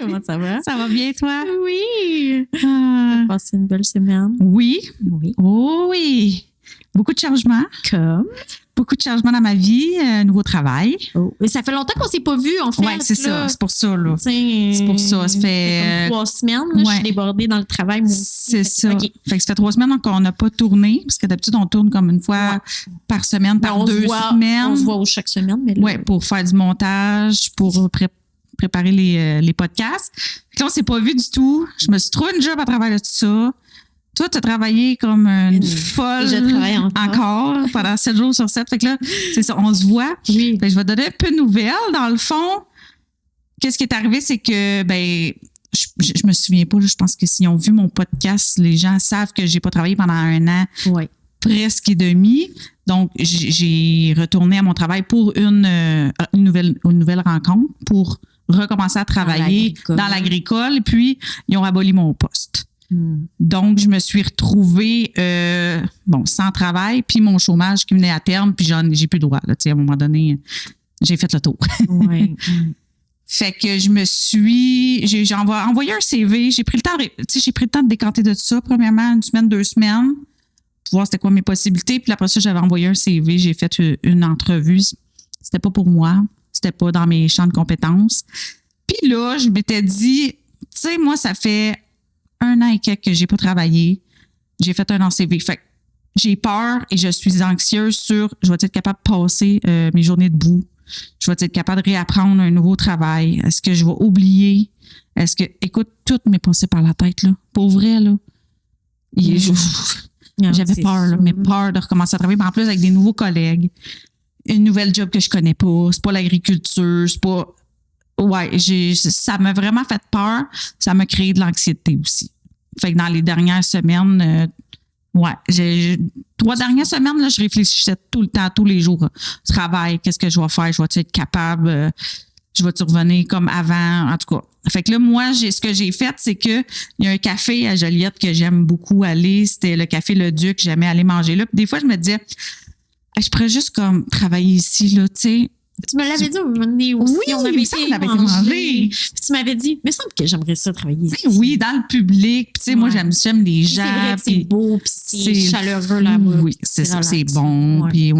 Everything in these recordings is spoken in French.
Comment ça va? Ça va bien, toi? Oui. Ah, T'as passé une belle semaine? oui. Oui. Oh oui. Beaucoup de changements. Comme? Beaucoup de changements dans ma vie. Nouveau travail. Oh. Mais ça fait longtemps qu'on s'est pas vus, en fait. Oui, c'est là. ça. C'est pour ça, là. C'est pour ça. Ça fait, comme 3 semaines. Là, ouais. Je suis débordée dans le travail, moi aussi. C'est ça. OK. Fait que ça fait 3 semaines qu'on n'a pas tourné, parce que d'habitude, on tourne comme une fois par semaine, par 2 semaines. On se voit chaque semaine. Mais là, Oui, pour faire du montage, pour préparer les podcasts. Puis là, on s'est pas vu du tout. Je me suis trouvé une job à travers de tout ça. Toi, tu as travaillé comme une folle. Et je travaille encore pendant 7 jours sur 7. Fait que là, c'est ça, on se voit. Oui. Fait que je vais te donner un peu de nouvelles. Dans le fond, qu'est-ce qui est arrivé, c'est que, je me souviens pas, je pense que s'ils ont vu mon podcast, les gens savent que j'ai pas travaillé pendant 1 an, Oui. presque et demi. Donc, j'ai retourné à mon travail pour une nouvelle rencontre, pour recommencer à travailler dans l'agricole. Puis, ils ont aboli mon poste. Donc, je me suis retrouvée sans travail, puis mon chômage qui venait à terme, puis j'ai plus le droit. Là, à un moment donné, j'ai fait le tour. Oui. Fait que j'ai envoyé un CV. J'ai pris le temps de décanter de ça, premièrement, 1 semaine, 2 semaines, pour voir c'était quoi mes possibilités. Puis après ça, j'avais envoyé un CV. J'ai fait une entrevue. C'était pas pour moi. C'était pas dans mes champs de compétences. Puis là, je m'étais dit, tu sais, moi, ça fait 1 an et quelques que j'ai pas travaillé. J'ai fait un CV. Fait que j'ai peur et je suis anxieuse sur je vais être capable de passer mes journées debout. Je vais être capable de réapprendre un nouveau travail. Est-ce que je vais oublier? Écoute, tout m'est passé par la tête, là. Pour vrai, là. J'avais peur, là, mais peur de recommencer à travailler. Mais en plus, avec des nouveaux collègues. Une nouvelle job que je connais pas. C'est pas l'agriculture. C'est pas. Ouais, ça m'a vraiment fait peur. Ça m'a créé de l'anxiété aussi. Fait que dans les dernières semaines, 3 dernières semaines, là, je réfléchissais tout le temps, tous les jours. Travail, qu'est-ce que je vais faire? Je vais être capable? Je vais-tu revenir comme avant? En tout cas. Fait que là, moi, ce que j'ai fait, c'est que il y a un café à Joliette que j'aime beaucoup aller. C'était le café Le Duc. J'aimais aller manger là. Puis des fois, je me disais, je pourrais juste comme travailler ici, là, tu sais. Tu me l'avais dit au moment donné aussi. Oui, on avait été manger. Tu m'avais dit, il me semble que j'aimerais ça travailler ici. Oui, dans le public. Tu sais, moi, j'aime les gens. C'est vrai que c'est beau, puis c'est chaleureux là-bas. Oui, c'est ça, c'est bon. Puis,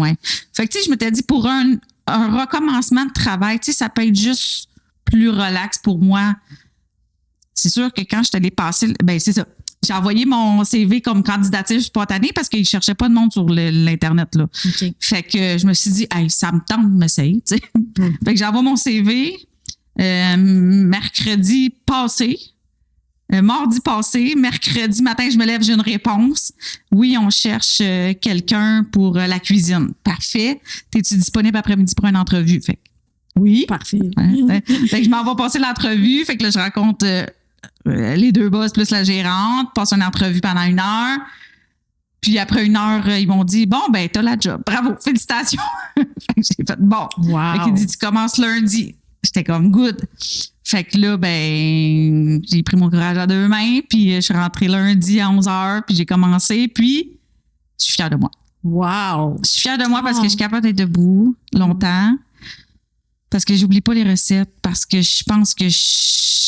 Fait que, tu sais, je m'étais dit, pour un recommencement de travail, tu sais, ça peut être juste plus relax pour moi. C'est sûr que quand je suis allée passer, c'est ça. J'ai envoyé mon CV comme candidature spontanée parce qu'ils ne cherchaient pas de monde sur l'Internet, là. Okay. Fait que je me suis dit, hey, ça me tente de m'essayer, tu sais. Fait que j'envoie mon CV mercredi passé. Mardi passé, mercredi matin, je me lève, j'ai une réponse. Oui, on cherche quelqu'un pour la cuisine. Parfait. Es-tu disponible après-midi pour une entrevue? Fait que, oui. Parfait. Fait que je m'en vais passer l'entrevue. Fait que là, je rencontre les 2 boss plus la gérante, passe une entrevue pendant 1 heure. Puis après 1 heure, ils m'ont dit, bon, t'as la job. Bravo, félicitations. Fait que j'ai fait, bon. Wow. Fait qu'il dit, tu commences lundi. J'étais comme, good. Fait que là, j'ai pris mon courage à 2 mains, puis je suis rentrée lundi à 11h, puis j'ai commencé, puis je suis fière de moi. Wow! Je suis fière de moi parce que je suis capable d'être debout longtemps, parce que j'oublie pas les recettes, parce que je pense que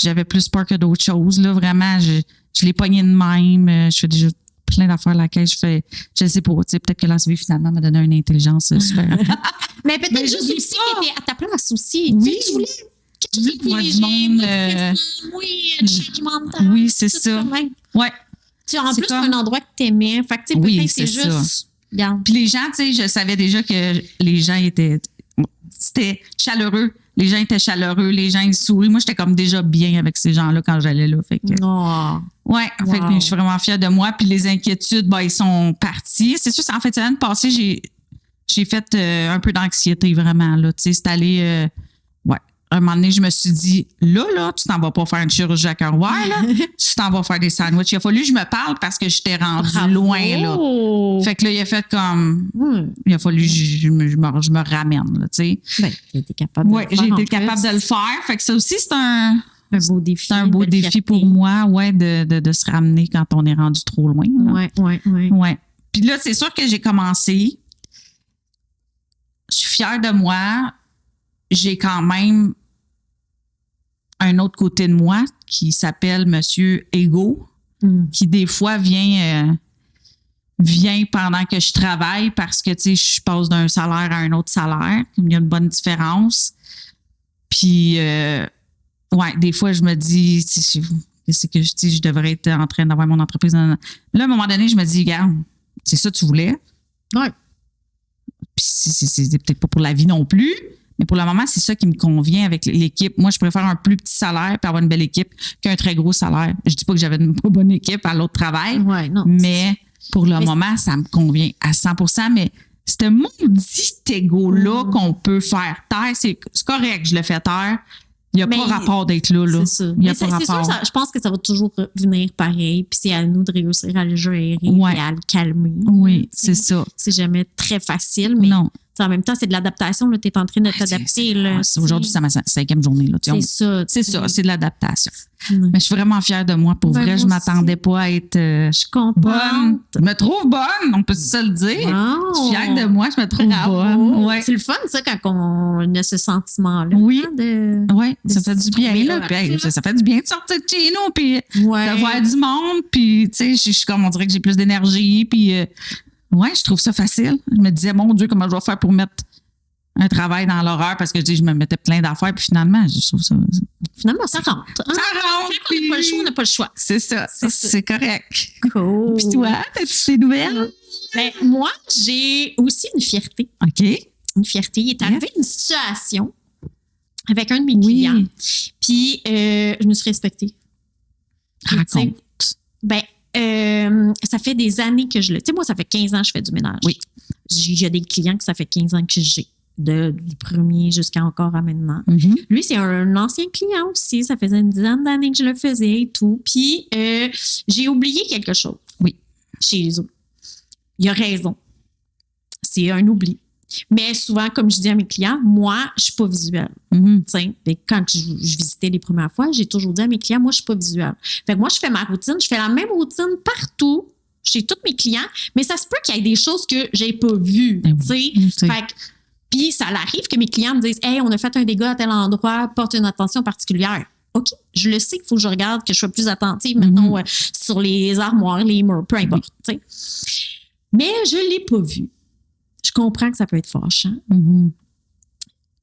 j'avais plus peur que d'autres choses. Là, vraiment, je l'ai pogné de même. Je fais déjà plein d'affaires à laquelle je fais, je sais pas, peut-être que la CV finalement m'a donné une intelligence super. Mais peut-être juste aussi que t'étais à ta place aussi. Oui. Tu voulais pour du monde. Changement de temps. Oui, c'est ça. Ouais. En plus, c'est un endroit que t'aimais. Fait que, peut-être c'est juste. Puis les gens, je savais déjà que les gens c'était chaleureux. Les gens étaient chaleureux, les gens ils sourient. Moi, j'étais comme déjà bien avec ces gens-là quand j'allais là. Fait que, fait que je suis vraiment fière de moi. Puis les inquiétudes, ils sont parties. C'est sûr, en fait, l'année passée, j'ai fait un peu d'anxiété vraiment. Là, c'est allé. Un moment donné, je me suis dit, là, tu t'en vas pas faire une chirurgie à cœur ouvert, là. Tu t'en vas faire des sandwichs. Il a fallu que je me parle parce que j'étais rendue loin, là. Fait que là, il a fait comme, il a fallu que je me ramène, là, tu sais. J'ai été capable de le faire. J'ai été capable de le faire. Fait que ça aussi, c'est un beau défi. C'est un beau défi pour moi, de se ramener quand on est rendu trop loin. Ouais. Puis là, c'est sûr que j'ai commencé. Je suis fière de moi. J'ai quand même un autre côté de moi qui s'appelle Monsieur Ego, qui des fois vient pendant que je travaille parce que, tu sais, je passe d'un salaire à un autre salaire. Il y a une bonne différence. Puis, des fois, je me dis, c'est que je devrais être en train d'avoir mon entreprise. Là, à un moment donné, je me dis, regarde, c'est ça que tu voulais. Ouais. Puis, c'est peut-être pas pour la vie non plus, mais pour le moment, c'est ça qui me convient avec l'équipe. Moi, je préfère un plus petit salaire et avoir une belle équipe qu'un très gros salaire. Je dis pas que j'avais une pas bonne équipe à l'autre travail, mais pour le moment, ça me convient à 100%. Mais ce maudit égo-là qu'on peut faire taire, c'est correct, je le fais taire. Il n'y a pas rapport d'être là. C'est ça. Il y a pas rapport. C'est sûr, je pense que ça va toujours venir pareil. Puis c'est à nous de réussir à le gérer et à le calmer. Oui, c'est ça. C'est jamais très facile, mais non. En même temps, c'est de l'adaptation. Tu es en train de t'adapter. Aujourd'hui, c'est ma 5e journée. Là, c'est ça. C'est ça, c'est de l'adaptation. Mais je suis vraiment fière de moi. Pour vrai, je ne m'attendais pas à être bonne. Je me trouve bonne, on peut se le dire. Wow. Je suis fière de moi, je me trouve bonne. Ouais. C'est le fun, ça, quand on a ce sentiment-là. Oui, ça fait du bien. Là, ça fait du bien de sortir de chez nous, puis de voir du monde. Puis, tu sais, je suis comme, on dirait que j'ai plus d'énergie. Puis, je trouve ça facile. Je me disais, mon Dieu, comment je vais faire pour mettre un travail dans l'horreur parce que je me mettais plein d'affaires. Puis finalement, je trouve ça. Finalement, ça rentre. Ça rentre. On n'a pas le choix. C'est ça. C'est correct. Cool. Puis toi, as-tu des nouvelles? Ben, moi, j'ai aussi une fierté. OK. Une fierté. Il est arrivé une situation avec un de mes clients. Puis, je me suis respectée. Raconte. Ben, ça fait des années que je le... Tu sais, moi, ça fait 15 ans que je fais du ménage. Oui. Il y a des clients que ça fait 15 ans que j'ai. Du premier jusqu'à encore à maintenant. Mm-hmm. Lui, c'est un ancien client aussi. Ça faisait une dizaine d'années que je le faisais et tout. Puis, j'ai oublié quelque chose. Oui. Chez eux. Il a raison. C'est un oubli. Mais souvent, comme je dis à mes clients, moi, je ne suis pas visuelle. Mm-hmm. Quand je visitais les premières fois, j'ai toujours dit à mes clients, moi, je ne suis pas visuelle. Fait que moi, je fais ma routine. Je fais la même routine partout, chez tous mes clients, mais ça se peut qu'il y ait des choses que je n'ai pas vues. Puis, ça arrive que mes clients me disent, hey, on a fait un dégât à tel endroit, porte une attention particulière. OK, je le sais qu'il faut que je regarde, que je sois plus attentive, mettons, sur les armoires, les murs, peu importe. T'sais. Mais je ne l'ai pas vu. Je comprends que ça peut être fâchant. Mm-hmm.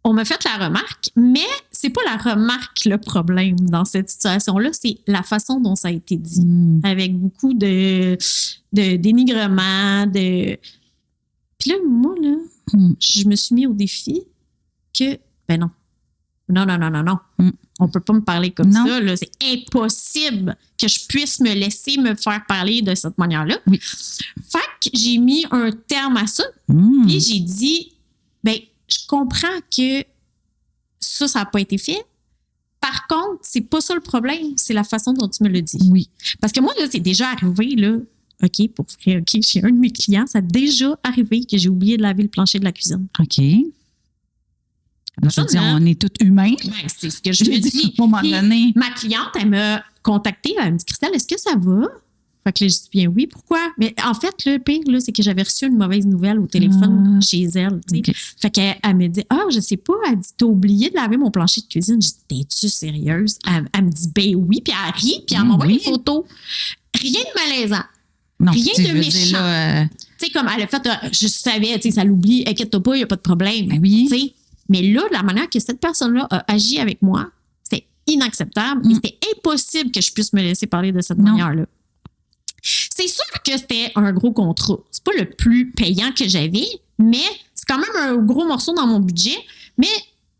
On m'a fait la remarque, mais c'est pas la remarque le problème dans cette situation-là, c'est la façon dont ça a été dit, avec beaucoup de dénigrement, Puis là, moi, je me suis mis au défi que, ben non. Non. On peut pas me parler comme ça. Là. C'est impossible que je puisse me laisser me faire parler de cette manière-là. Oui. Fait que j'ai mis un terme à ça. Puis j'ai dit, ben, je comprends que ça n'a pas été fait. Par contre, c'est pas ça le problème. C'est la façon dont tu me le dis. Oui. Parce que moi, là, c'est déjà arrivé, là. OK, pour vrai, OK, chez un de mes clients, ça a déjà arrivé que j'ai oublié de laver le plancher de la cuisine. OK. Je veux dire, on est tous humains. Ben, c'est ce que je me dis. À un moment donné. Ma cliente, elle m'a contactée. Elle me dit, Christelle, est-ce que ça va? Fait que là, je dis bien oui. Pourquoi? Mais en fait, le pire, là, c'est que j'avais reçu une mauvaise nouvelle au téléphone chez elle. Okay. Fait qu'elle me dit, je sais pas. Elle dit, t'as oublié de laver mon plancher de cuisine. Je dis, t'es-tu sérieuse? Elle me dit, ben oui. Puis elle rit. Puis elle m'envoie des photos. Rien de malaisant. Non, rien de méchant. Tu sais, comme elle a fait, je savais, tu sais, ça l'oublie, inquiète-toi pas, il n'y a pas de problème. Ben oui. T'sais. Mais là, la manière que cette personne-là a agi avec moi, c'est inacceptable. Et c'était impossible que je puisse me laisser parler de cette manière-là. C'est sûr que c'était un gros contrat. C'est pas le plus payant que j'avais, mais c'est quand même un gros morceau dans mon budget. Mais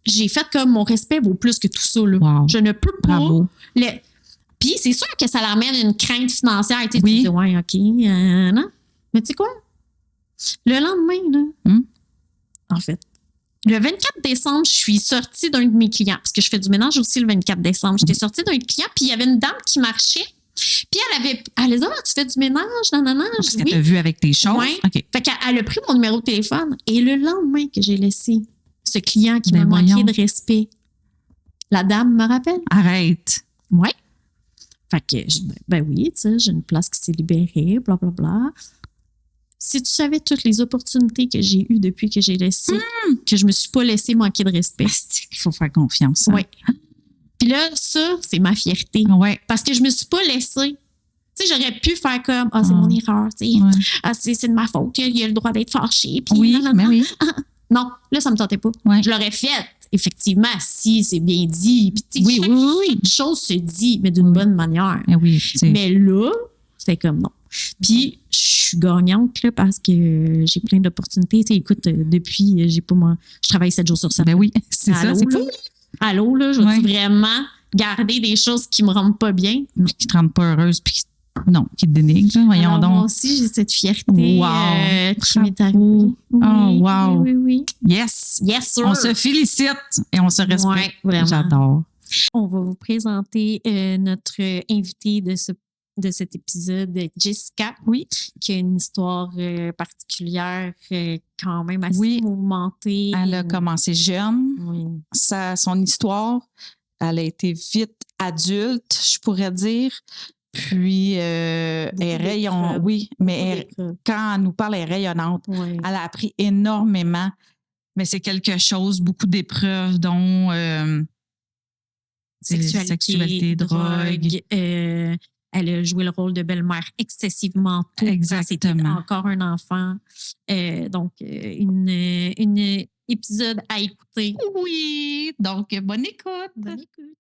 j'ai fait comme mon respect vaut plus que tout ça. Là. Wow. Je ne peux pas. Puis c'est sûr que ça l'amène une crainte financière. Tu dis, ouais, OK, non. Mais tu sais quoi? Le lendemain, là, en fait, le 24 décembre, je suis sortie d'un de mes clients, parce que je fais du ménage aussi le 24 décembre. J'étais sortie d'un client, puis il y avait une dame qui marchait. Puis elle a dit, tu fais du ménage? Non. Parce qu'elle t'a vu avec tes choses? Oui. Okay. Fait qu'elle a pris mon numéro de téléphone. Et le lendemain que j'ai laissé ce client qui m'a manqué de respect, la dame me rappelle. Arrête. Oui. Fait que, ben oui, tu sais, j'ai une place qui s'est libérée, blablabla. Si tu savais toutes les opportunités que j'ai eues depuis que j'ai laissé, que je me suis pas laissé manquer de respect. Il faut faire confiance. Oui. Puis là, ça, c'est ma fierté. Ouais. Parce que je me suis pas laissée. Tu sais, j'aurais pu faire comme, c'est mon erreur, tu sais. Ouais. C'est de ma faute, il a le droit d'être fâché. Puis Oui, mais oui. Non, là, ça me tentait pas. Ouais. Je l'aurais fait, effectivement, si c'est bien dit. Puis, Oui. chaque chose se dit, mais d'une bonne manière. Oui, mais là, c'est comme non. Puis, je suis gagnante là, parce que j'ai plein d'opportunités. Tu sais, écoute, depuis, je travaille 7 jours sur 7. Ben oui, c'est ça, c'est fou. Allô, là, je veux vraiment garder des choses qui me rendent pas bien. Non. Qui te rendent pas heureuse, puis qui te dénigrent. Voyons alors, donc. Moi aussi, j'ai cette fierté qui m'est arrivée. Oui. Yes, sir. On se félicite et on se respecte. Ouais, vraiment. J'adore. On va vous présenter notre invitée de cet épisode, Jessica, qui a une histoire particulière quand même assez mouvementée. Elle a commencé jeune. Oui. Son histoire, elle a été vite adulte, je pourrais dire. Puis, elle est rayonnante. Oui, mais quand elle nous parle, elle est rayonnante. Oui. Elle a appris énormément, mais c'est quelque chose, beaucoup d'épreuves, dont sexualité, drogue. Elle a joué le rôle de belle-mère excessivement tôt. Exactement. C'était encore un enfant. Donc, une épisode à écouter. Oui, donc bonne écoute. Bonne écoute.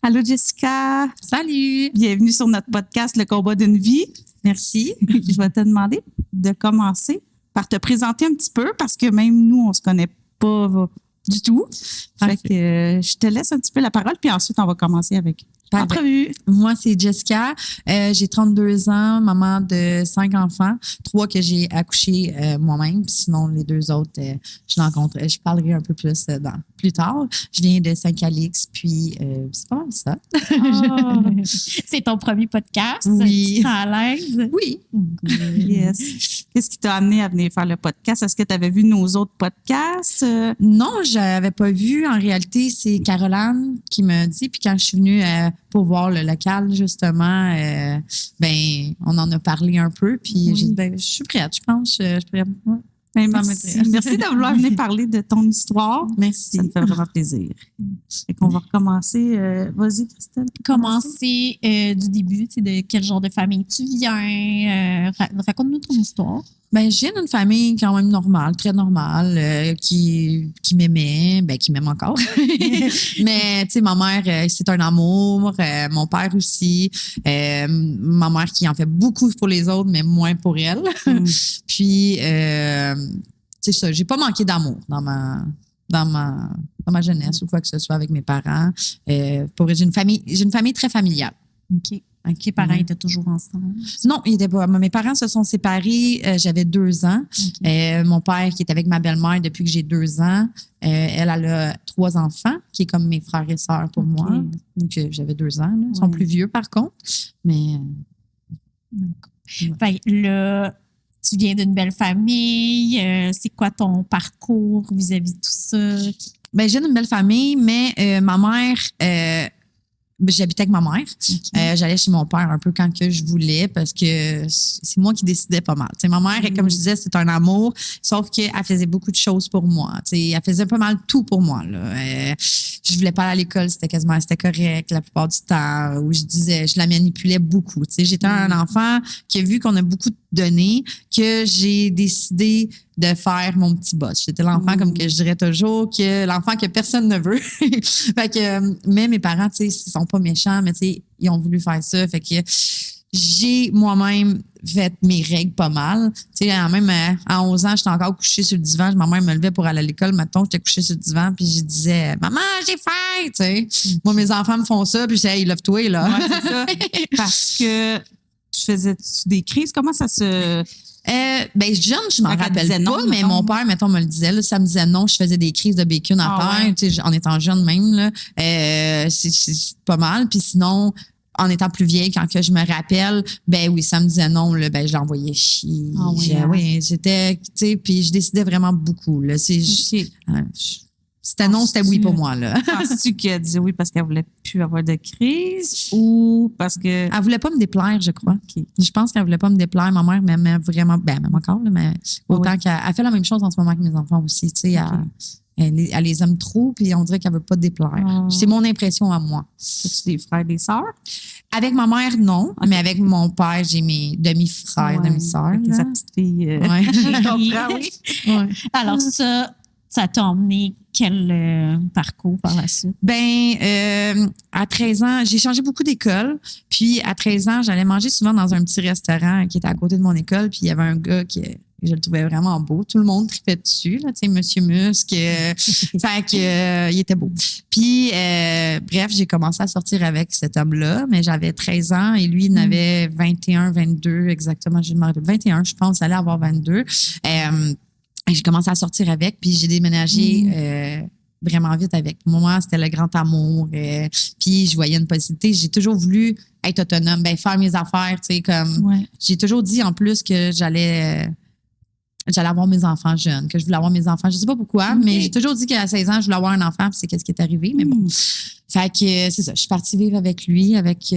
Allô Jessica. Salut. Bienvenue sur notre podcast Le combat d'une vie. Merci. Je vais te demander de commencer par te présenter un petit peu parce que même nous, on se connaît pas du tout. Fait que je te laisse un petit peu la parole puis ensuite on va commencer avec l'entrevue. Moi, c'est Jessica. J'ai 32 ans, maman de 5 enfants, 3 que j'ai accouchés moi-même. Puis sinon, les 2 autres, je parlerai un peu plus plus tard. Je viens de Saint-Calix, puis c'est pas mal ça. C'est ton premier podcast? Oui. Tu te sens à l'aise? Oui. Yes. Qu'est-ce qui t'a amené à venir faire le podcast? Est-ce que tu avais vu nos autres podcasts? Non, je n'avais pas vu. En réalité, c'est Caroline qui me dit. Puis quand je suis venue pour voir le local, justement, on en a parlé un peu. Puis j'ai dit, je suis prête, je pense. Je suis prête. Merci. Merci de vouloir venir parler de ton histoire. Merci. Ça me fait vraiment plaisir. Et qu'on va recommencer. Vas-y, Christelle. Commencer du début, tu sais, de quel genre de famille tu viens. Raconte-nous ton histoire. Ben, je viens d'une famille quand même normale, très normale, qui m'aimait, qui m'aime encore. Mais, tu sais, ma mère, c'est un amour. Mon père aussi. Ma mère qui en fait beaucoup pour les autres, mais moins pour elle. Puis, tu sais, ça, j'ai pas manqué d'amour dans ma jeunesse ou quoi que ce soit avec mes parents. J'ai une famille très familiale. OK. Tes parents étaient toujours ensemble? Non, ils étaient pas. Mes parents se sont séparés, j'avais 2 ans. Okay. Mon père, qui est avec ma belle-mère depuis que j'ai 2 ans, elle a 3 enfants, qui est comme mes frères et sœurs pour moi. Donc, j'avais 2 ans. Là. Ils sont plus vieux, par contre. Mais. Fait là, tu viens d'une belle famille. C'est quoi ton parcours vis-à-vis de tout ça? Ben, j'ai une belle famille, mais ma mère. J'habitais avec ma mère. Okay. J'allais chez mon père un peu quand que je voulais parce que c'est moi qui décidais pas mal. T'sais, ma mère, comme je disais, c'est un amour, sauf qu'elle faisait beaucoup de choses pour moi. T'sais, elle faisait pas mal tout pour moi. Là. Je voulais pas aller à l'école, c'était correct la plupart du temps. Où je la manipulais beaucoup. T'sais, j'étais un enfant qui a vu qu'on a beaucoup donné, que j'ai décidé de faire mon petit boss. J'étais l'enfant, comme que je dirais toujours, l'enfant que personne ne veut. Fait que, mais mes parents, tu sais, ils sont pas méchants, mais tu sais, ils ont voulu faire ça. Fait que j'ai moi-même fait mes règles pas mal. Tu sais, même à 11 ans, j'étais encore couchée sur le divan. Ma mère me levait pour aller à l'école. Mettons, j'étais couchée sur le divan, puis je disais, maman, j'ai faim, tu sais. Moi, mes enfants me font ça, puis je dis, hey, lève-toi, là. Ouais, c'est ça. Parce que tu faisais des crises. Comment ça se... jeune, je m'en rappelle pas, mais mon père, mettons, me le disait. Là, ça me disait non, je faisais des crises de bacon à terre, tu sais, en étant jeune même. Là, c'est pas mal. Puis sinon, en étant plus vieille, quand que je me rappelle, oui, ça me disait non, là, je l'envoyais chier. J'étais, tu sais, puis je décidais vraiment beaucoup. Là, c'était non, c'était oui pour moi. Là. Penses-tu qu'elle disait oui parce qu'elle voulait plus plus avoir de crise ou parce que... Elle voulait pas me déplaire, je crois. OK. Je pense qu'elle voulait pas me déplaire. Ma mère m'aimait vraiment, ben, même encore, là, mais autant qu'elle fait la même chose en ce moment que mes enfants aussi. Tu sais, elle les aime trop, puis on dirait qu'elle veut pas te déplaire. C'est mon impression à moi. As-tu des frères, des sœurs? Avec ma mère, non, mais avec mon père, j'ai mes demi-frères, demi-sœurs. Avec sa petite fille. Ouais. Je comprends, oui. Ouais. Alors, ça t'a emmené quel parcours par la suite? Ben, à 13 ans, j'ai changé beaucoup d'école. Puis, à 13 ans, j'allais manger souvent dans un petit restaurant qui était à côté de mon école. Puis, il y avait un gars je le trouvais vraiment beau. Tout le monde tripait dessus, là, tu sais, Monsieur Musk. Fait que, il était beau. Puis, bref, j'ai commencé à sortir avec cet homme-là, mais j'avais 13 ans et lui, il en avait 21, 22 exactement. Je me rappelle, 21, je pense, il allait avoir 22. J'ai commencé à sortir avec, puis j'ai déménagé vraiment vite avec. Moi, c'était le grand amour. Puis je voyais une possibilité. J'ai toujours voulu être autonome, ben faire mes affaires, tu sais, comme... Ouais. J'ai toujours dit en plus que j'allais avoir mes enfants jeunes, que je voulais avoir mes enfants. Je sais pas pourquoi, mais j'ai toujours dit qu'à 16 ans, je voulais avoir un enfant, puis c'est qu'est-ce qui est arrivé, mais bon. Fait que c'est ça, je suis partie vivre avec lui, avec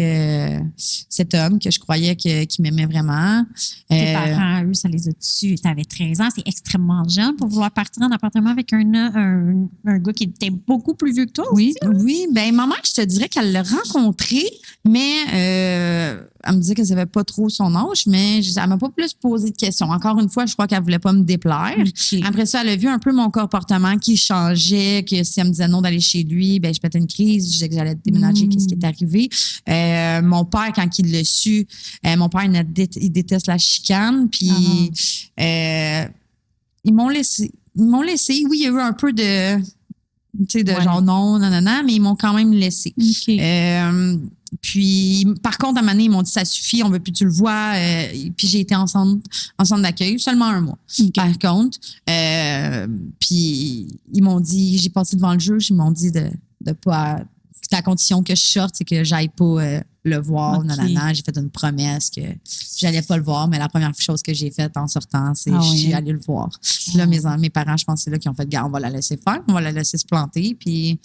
cet homme que je croyais qu'il m'aimait vraiment. Tes parents, eux, ça les a tués. Tu avais 13 ans, c'est extrêmement jeune pour vouloir partir en appartement avec un gars qui était beaucoup plus vieux que toi Oui, aussi. oui. Ben, ma mère, je te dirais qu'elle l'a rencontré, mais elle me disait qu'elle savait pas trop son âge, mais elle m'a pas plus posé de questions. Encore une fois, je crois qu'elle voulait pas me déplaire. Okay. Après ça, elle a vu un peu mon comportement qui changeait, que si elle me disait non d'aller chez lui, ben je pétais une crise, je disais que j'allais déménager, qu'est-ce qui est arrivé. Mon père, quand il l'a su, mon père, il déteste la chicane, puis ils m'ont laissé. Oui, il y a eu un peu de... Tu sais, de genre non, mais ils m'ont quand même laissé. Okay. Puis, par contre, à un moment donné, ils m'ont dit ça suffit, on veut plus que tu le vois. Puis j'ai été en centre d'accueil seulement 1 mois. Okay. Par contre, puis ils m'ont dit, j'ai passé devant le juge, ils m'ont dit de pas... C'était à condition que je sorte, c'est que j'aille pas le voir. Okay. J'ai fait une promesse que j'allais pas le voir, mais la première chose que j'ai faite en sortant, c'est que je suis allée le voir. Là, mes parents, je pense que c'est là qui ont fait, gars, on va la laisser faire, on va la laisser se planter. Puis...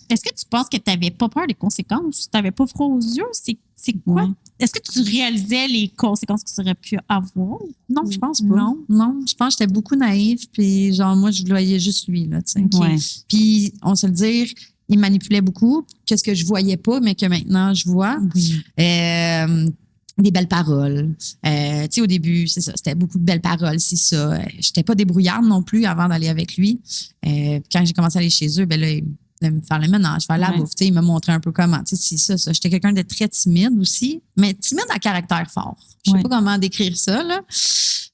Est-ce que tu penses que tu n'avais pas peur des conséquences? Tu n'avais pas froid aux yeux? C'est quoi? Est-ce que tu réalisais les conséquences que ça aurait pu avoir? Non, je pense pas. Non, je pense que j'étais beaucoup naïve. Puis, genre, moi, je voyais juste lui. Là, puis, on se le dire, il manipulait beaucoup, qu'est-ce que je voyais pas, mais que maintenant je vois. Des belles paroles. Tu sais, au début, c'est ça, c'était beaucoup de belles paroles, c'est ça. J'étais pas débrouillarde non plus avant d'aller avec lui. Quand j'ai commencé à aller chez eux, ben là, me faire le ménage, faire la bouffe. Tu sais, il me montrait un peu comment. Tu sais, c'est ça. J'étais quelqu'un de très timide aussi, mais timide à caractère fort. Je sais pas comment décrire ça, là.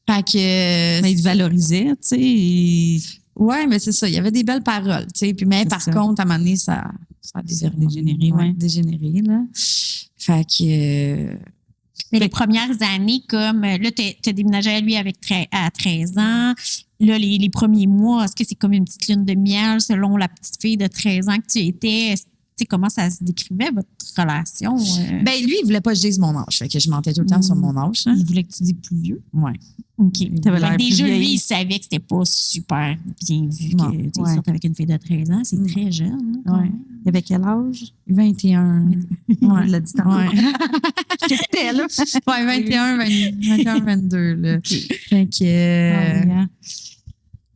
Fait que... Mais il te valorisait, tu sais. Oui, mais c'est ça. Il y avait des belles paroles, tu sais. Puis, mais par contre, à un moment donné, ça a dégénéré. Dégénéré, là. Fait que... Mais les premières années, comme là, tu as déménagé à lui à 13 ans. Là, les premiers mois, est-ce que c'est comme une petite lune de miel selon la petite fille de 13 ans que tu étais? Tu sais, comment ça se décrivait, votre relation? Ben lui, il voulait pas que je dise mon âge. Fait que je mentais tout le temps sur mon âge. Hein. Il voulait que tu dises plus vieux? Oui. OK. Déjà, lui, il savait que c'était pas super bien vu que tu sortes avec une fille de 13 ans. C'est très jeune. Oui. Il avait quel âge? 21. Ouais. Il l'a dit tantôt. J'étais là. Oui, 21, 22. Là. Okay.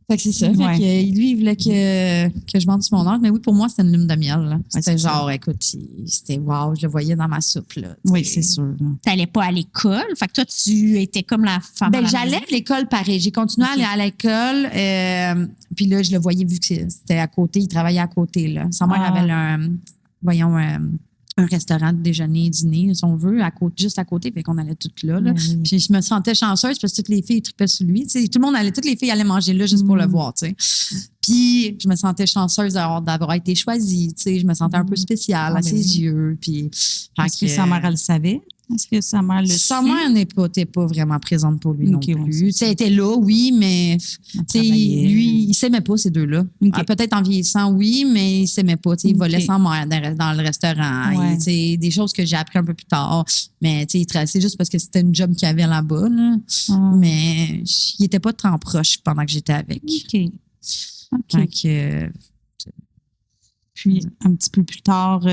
Fait que c'est ça. Fait que lui, il voulait que je mente sur mon âge. Mais oui, pour moi, c'était une lune de miel. Là. C'était genre, écoute, c'était wow, je le voyais dans ma soupe. Là, oui, c'est sûr. Tu n'allais pas à l'école. Fait que toi, tu étais comme la femme. Ben, j'allais à l'école pareil. J'ai continué à aller à l'école. Puis là, je le voyais vu que c'était à côté. Il travaillait à côté. Là. Sa mère avait un restaurant de déjeuner, dîner, si on veut, juste à côté, fait qu'on allait toutes là. Puis je me sentais chanceuse parce que toutes les filles tripaient sur lui. T'sais, toutes les filles allaient manger là juste pour le voir. T'sais. Puis je me sentais chanceuse d'avoir été choisie. T'sais. Je me sentais un peu spéciale à ses yeux. Puis, est-ce que sa mère, elle le savait? Est-ce que sa mère le sait? Sa mère n'était pas vraiment présente pour lui non plus. Elle était là, oui, mais lui, il s'aimait pas, ces deux-là. Peut-être en vieillissant, oui, mais il s'aimait pas. Il volait sans mère dans le restaurant. Des choses que j'ai appris un peu plus tard. Mais c'est juste parce que c'était une job qu'il avait là-bas. Là. Mais il était pas tant proche pendant que j'étais avec. OK. Puis, un petit peu plus tard...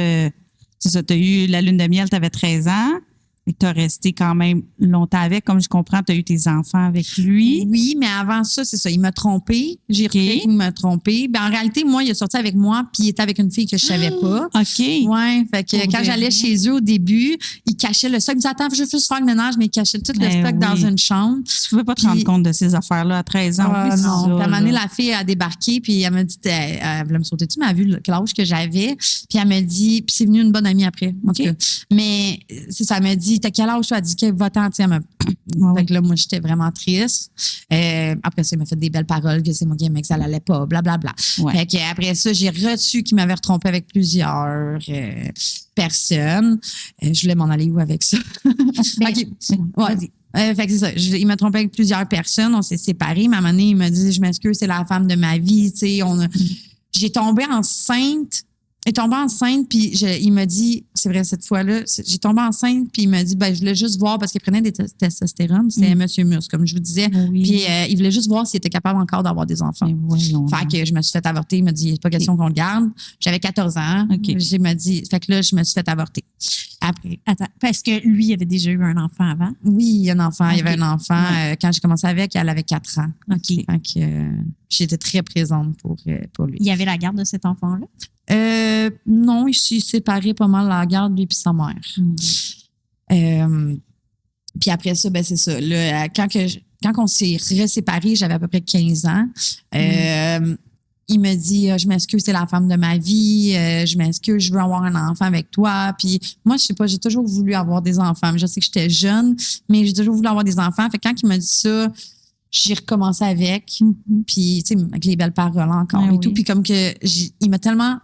c'est ça, tu as eu la lune de miel, tu avais 13 ans. Et tu as resté quand même longtemps avec. Comme je comprends, tu as eu tes enfants avec lui. Oui, mais avant ça, c'est ça. Il m'a trompé. J'ai repris qu'il m'a trompé. Ben, en réalité, moi, il a sorti avec moi, puis il était avec une fille que je savais pas. OK. Ouais. Fait que quand j'allais chez eux au début, il cachait le stock. Il me disait, attends, je veux juste faire le ménage, mais il cachait tout le stock dans une chambre. Tu pouvais pas te rendre compte de ces affaires-là à 13 ans. Non. Puis à un moment donné, la fille a débarqué, puis elle m'a dit, elle voulait me sauter dessus, mais elle a vu l'âge que j'avais. Puis elle m'a dit, puis c'est venu une bonne amie après. En tout cas. Mais c'est ça, elle m'a dit, t'as quel âge? Elle a dit, va-t'en, tiens. Fait que là, moi, j'étais vraiment triste. Après ça, il m'a fait des belles paroles que c'est moi qui aimais que ça n'allait pas, blablabla. Ouais. Fait que après ça, j'ai reçu qu'il m'avait retrompé avec plusieurs personnes. Je voulais m'en aller où avec ça? OK. Ouais. Fait que c'est ça. Il m'a trompé avec plusieurs personnes. On s'est séparés. Mais à un moment donné, il m'a dit, je m'excuse, c'est la femme de ma vie. Tu sais, j'ai tombé enceinte. Puis il m'a dit, c'est vrai, cette fois-là, j'ai tombé enceinte, puis il m'a dit, ben, je voulais juste voir, parce qu'il prenait des testostérone, c'était Monsieur Mus, comme je vous disais. Oui. Puis il voulait juste voir s'il était capable encore d'avoir des enfants. Fait que je me suis fait avorter. Il m'a dit, il n'est pas question qu'on le garde. J'avais 14 ans. Il m'a dit, fait que là, je me suis fait avorter. Après. Attends, parce que lui, il avait déjà eu un enfant avant? Oui, il y a un enfant. Il y avait un enfant. Quand j'ai commencé avec, elle avait 4 ans. OK. Fait que j'étais très présente pour lui. Il y avait la garde de cet enfant-là? Non, il s'est séparé pas mal la garde, lui et sa mère. Puis après ça, ben c'est ça. Là, quand on s'est séparés, j'avais à peu près 15 ans. Il me dit, je m'excuse, c'est la femme de ma vie. Je m'excuse, je veux avoir un enfant avec toi. Puis moi, je sais pas, j'ai toujours voulu avoir des enfants. Je sais que j'étais jeune, mais j'ai toujours voulu avoir des enfants. Fait que quand il m'a dit ça, j'ai recommencé avec. Puis, tu sais, avec les belles paroles encore et tout. Puis comme que il m'a tellement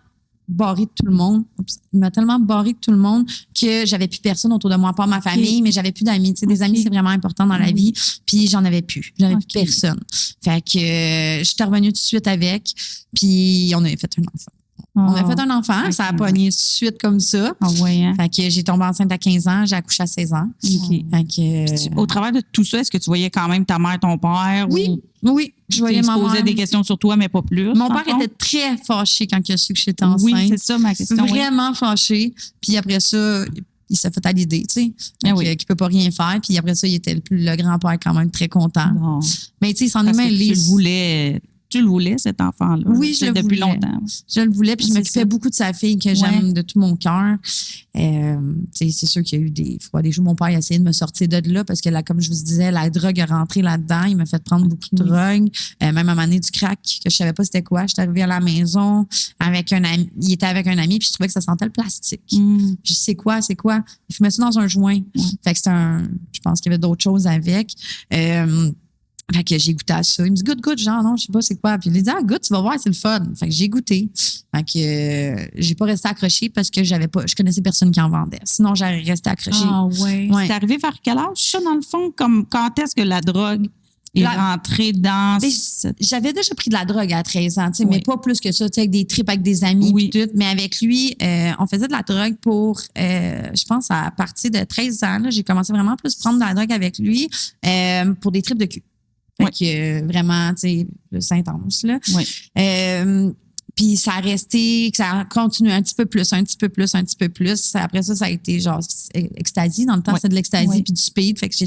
barré de tout le monde. Il m'a tellement barré de tout le monde que j'avais plus personne autour de moi, pas ma famille, mais j'avais plus d'amis. Tu sais, des amis, c'est vraiment important dans la vie. Puis j'en avais plus. J'avais plus personne. Fait que j'étais revenue tout de suite avec. Puis on a fait un enfant. On a fait un enfant, ça a pogné tout de suite comme ça. Fait que j'ai tombé enceinte à 15 ans, j'ai accouché à 16 ans. Fait que, au travers de tout ça, est-ce que tu voyais quand même ta mère, ton père? Oui, oui. Je voyais ma mère. Il se posait des questions sur toi, mais pas plus. Mon père était très fâché quand il a su que j'étais enceinte. Oui, c'est ça ma question. Vraiment fâché. Puis après ça, il s'est fait à l'idée, tu sais, qu'il peut pas rien faire. Puis après ça, il était le grand-père quand même très content. Bon. Mais tu sais, il s'en est mêlé. Tu le voulais, cet enfant-là? Oui, je le voulais. Depuis longtemps. Je le voulais, puis je m'occupais beaucoup de sa fille que j'aime de tout mon cœur. C'est sûr qu'il y a eu des jours, mon père a essayé de me sortir de là parce que, là, comme je vous disais, la drogue est rentrée là-dedans. Il m'a fait prendre beaucoup de drogue, même à un moment donné du crack, que je savais pas c'était quoi. J'étais arrivée à la maison avec un ami. Il était avec un ami, puis je trouvais que ça sentait le plastique. Je dis, c'est quoi? Il fumait ça dans un joint. Fait que je pense qu'il y avait d'autres choses avec. Fait que j'ai goûté à ça. Il me dit, goûte, genre, non, je sais pas c'est quoi. Puis il dit, goûte, tu vas voir, c'est le fun. Fait que j'ai goûté. Fait que j'ai pas resté accrochée parce que je connaissais personne qui en vendait. Sinon, j'aurais resté accrochée. Ah, ouais. C'est arrivé vers quel âge, ça, dans le fond? Comme, quand est-ce que la drogue est rentrée dans... J'avais déjà pris de la drogue à 13 ans, mais pas plus que ça, avec des trips avec des amis et tout. Mais avec lui, on faisait de la drogue pour, je pense, à partir de 13 ans, là, j'ai commencé vraiment à plus prendre de la drogue avec lui pour des trips de cul. Fait que vraiment, tu sais, intense, là. Puis ça a resté, ça a continué un petit peu plus. Après ça a été genre ecstasy. Dans le temps, c'était de l'ecstasy puis du speed. Fait que je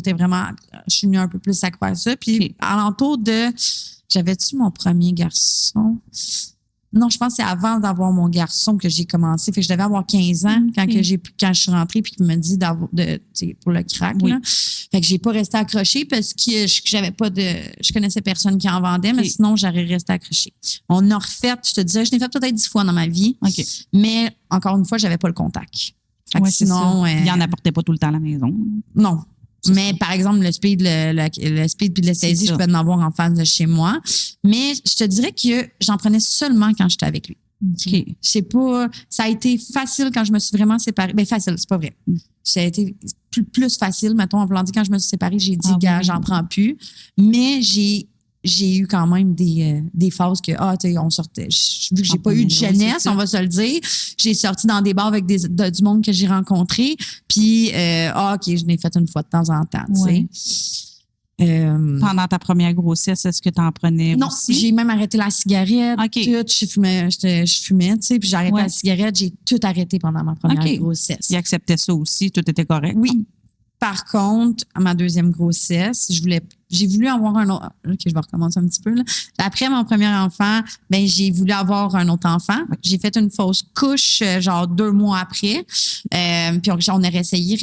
suis venue un peu plus accro à ça. Puis alentour de, j'avais-tu mon premier garçon? Non, je pense que c'est avant d'avoir mon garçon que j'ai commencé. Fait que je devais avoir 15 ans quand je suis rentrée puis qu'il me dit pour le crack. Là. Fait que j'ai pas resté accrochée parce que je connaissais personne qui en vendait, mais sinon, j'aurais resté accrochée. On a refait, je te disais, je l'ai fait peut-être 10 fois dans ma vie. Mais encore une fois, j'avais pas le contact. Fait que sinon, il n'en apportait pas tout le temps à la maison. Non. Mais par exemple, le speed puis l'esthésie, je peux en avoir en face de chez moi. Mais je te dirais que j'en prenais seulement quand j'étais avec lui. Je sais pas, ça a été facile quand je me suis vraiment séparée. Ben facile, c'est pas vrai. Ça a été plus facile, mettons, en voulant dire, quand je me suis séparée, j'ai dit, gars, j'en prends plus. Mais j'ai eu quand même des phases que, on sortait. Vu que j'ai pas eu de jeunesse, on va se le dire, j'ai sorti dans des bars avec du monde que j'ai rencontré. Puis, je l'ai fait une fois de temps en temps, tu sais. Pendant ta première grossesse, est-ce que tu en prenais Non, aussi? j'ai même arrêté la cigarette, OK. tout. Je fumais, tu sais, puis j'ai arrêté la cigarette. J'ai tout arrêté pendant ma première OK. grossesse. Il acceptait ça aussi, tout était correct? Oui. Par contre, à ma deuxième grossesse, j'ai voulu avoir un autre. OK, je vais recommencer un petit peu, là. Après mon premier enfant, ben, j'ai voulu avoir un autre enfant. J'ai fait une fausse couche, genre 2 mois après. Puis on a réessayé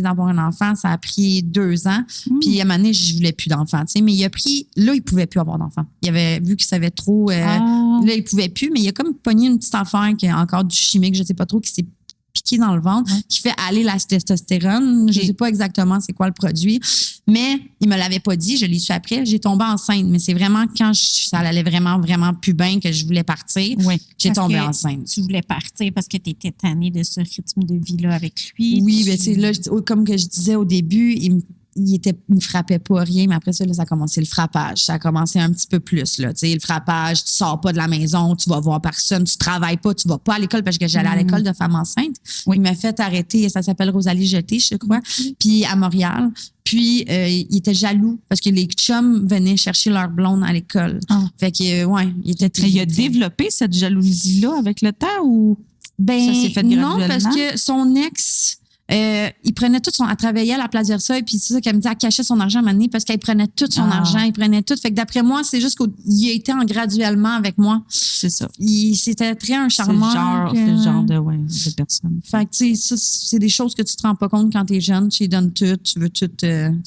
d'avoir un enfant. Ça a pris 2 ans. Puis à un moment donné, je voulais plus d'enfant, tu sais. Mais il pouvait plus avoir d'enfant. Il avait vu qu'il savait trop. Là, il pouvait plus, mais il a comme pogné une petite affaire qui est encore du chimique, je sais pas trop, qui s'est piqué dans le ventre, qui fait aller la testostérone. Je sais pas exactement c'est quoi le produit, mais il me l'avait pas dit. Je l'ai su après. J'ai tombé enceinte, mais c'est vraiment quand ça allait vraiment, vraiment plus bien que je voulais partir. Oui. J'ai Parce tombé que enceinte. Tu voulais partir parce que tu étais tannée de ce rythme de vie-là avec lui. Oui, mais tu sais, là, comme que je disais au début, il me frappait pas rien, mais après ça, là, ça a commencé le frappage. Ça a commencé un petit peu plus, là. Tu sais, le frappage, tu sors pas de la maison, tu vas voir personne, tu travailles pas, tu vas pas à l'école parce que j'allais à l'école de femmes enceintes. Oui. Il m'a fait arrêter, ça s'appelle Rosalie Jeté, je crois, puis à Montréal. Puis, il était jaloux parce que les chums venaient chercher leur blonde à l'école. Fait que, ouais, il était très. Mais il a développé cette jalousie-là avec le temps ou ça s'est fait graduellement? Non, parce que son ex. Il prenait tout elle travaillait à la Place Versailles, puis c'est ça qu'elle me dit, elle cachait son argent à un moment donné parce qu'elle prenait tout son argent, il prenait tout. Fait que d'après moi, c'est juste qu'il a été en graduellement avec moi. C'est ça. C'était très un charmeur. C'est le genre de personne. Fait que, tu sais, ça, c'est des choses que tu te rends pas compte quand t'es jeune. Tu lui donnes tout, tu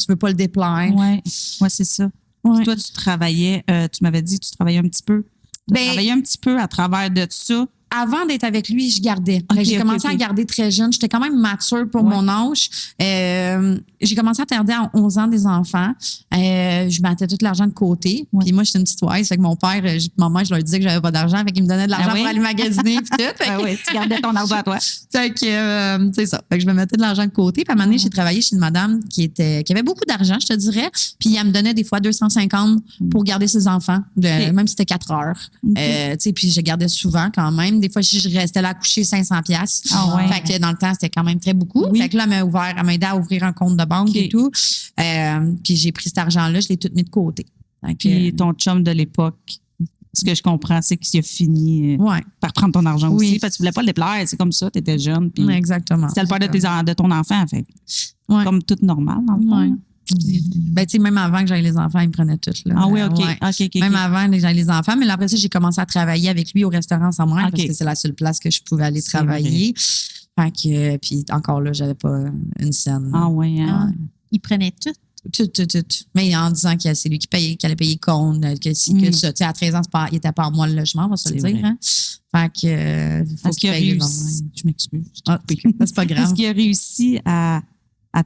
veux pas le déplaire. Ouais, c'est ça. Ouais. Toi, tu travaillais, tu m'avais dit que tu travaillais un petit peu. Tu travaillais un petit peu à travers de ça. Avant d'être avec lui, je gardais. J'ai commencé à garder très jeune. J'étais quand même mature pour mon âge. J'ai commencé à tarder à 11 ans des enfants. Je mettais tout l'argent de côté. Puis moi, j'étais une petite wise. Fait que mon père, ma mère, je leur disais que j'avais pas d'argent. Fait qu'il me donnait de l'argent pour aller magasiner puis tout. Tu gardais ton argent à toi. Fait que, c'est ça. Fait que je me mettais de l'argent de côté. Puis à un moment donné, j'ai travaillé chez une madame qui avait beaucoup d'argent, je te dirais. Puis elle me donnait des fois 250 pour garder ses enfants, même si c'était 4 heures. Tu sais, puis je gardais souvent quand même. Des fois, je restais là à coucher 500$. Fait que dans le temps, c'était quand même très beaucoup. Fait que là, elle m'a aidé à ouvrir un compte de banque et tout. Puis j'ai pris cet argent-là, je l'ai tout mis de côté. Puis ton chum de l'époque, ce que je comprends, c'est qu'il a fini par prendre ton argent aussi. Parce que tu voulais pas le déplaire, c'est comme ça, tu étais jeune. Puis exactement. c'était le père de ton enfant, en fait. Comme tout normal, dans le fond. Ben, tu sais, même avant que j'aille les enfants, il me prenait tout. Là. Ah oui, OK. Même avant que j'aille les enfants. Mais là, après ça, j'ai commencé à travailler avec lui au restaurant sans mère parce que c'est la seule place que je pouvais aller travailler. Fait que, puis encore là, j'avais pas une scène. Ah oui, hein? Il prenait tout. Tout. Mais en disant que c'est lui qui allait payer compte, que ça. Tu sais, à 13 ans, il était pas à moi le logement, on va se le dire. Hein? Fait que, faut qu'il paye les enfants. Je m'excuse. C'est pas grave. Est-ce qu'il a réussi à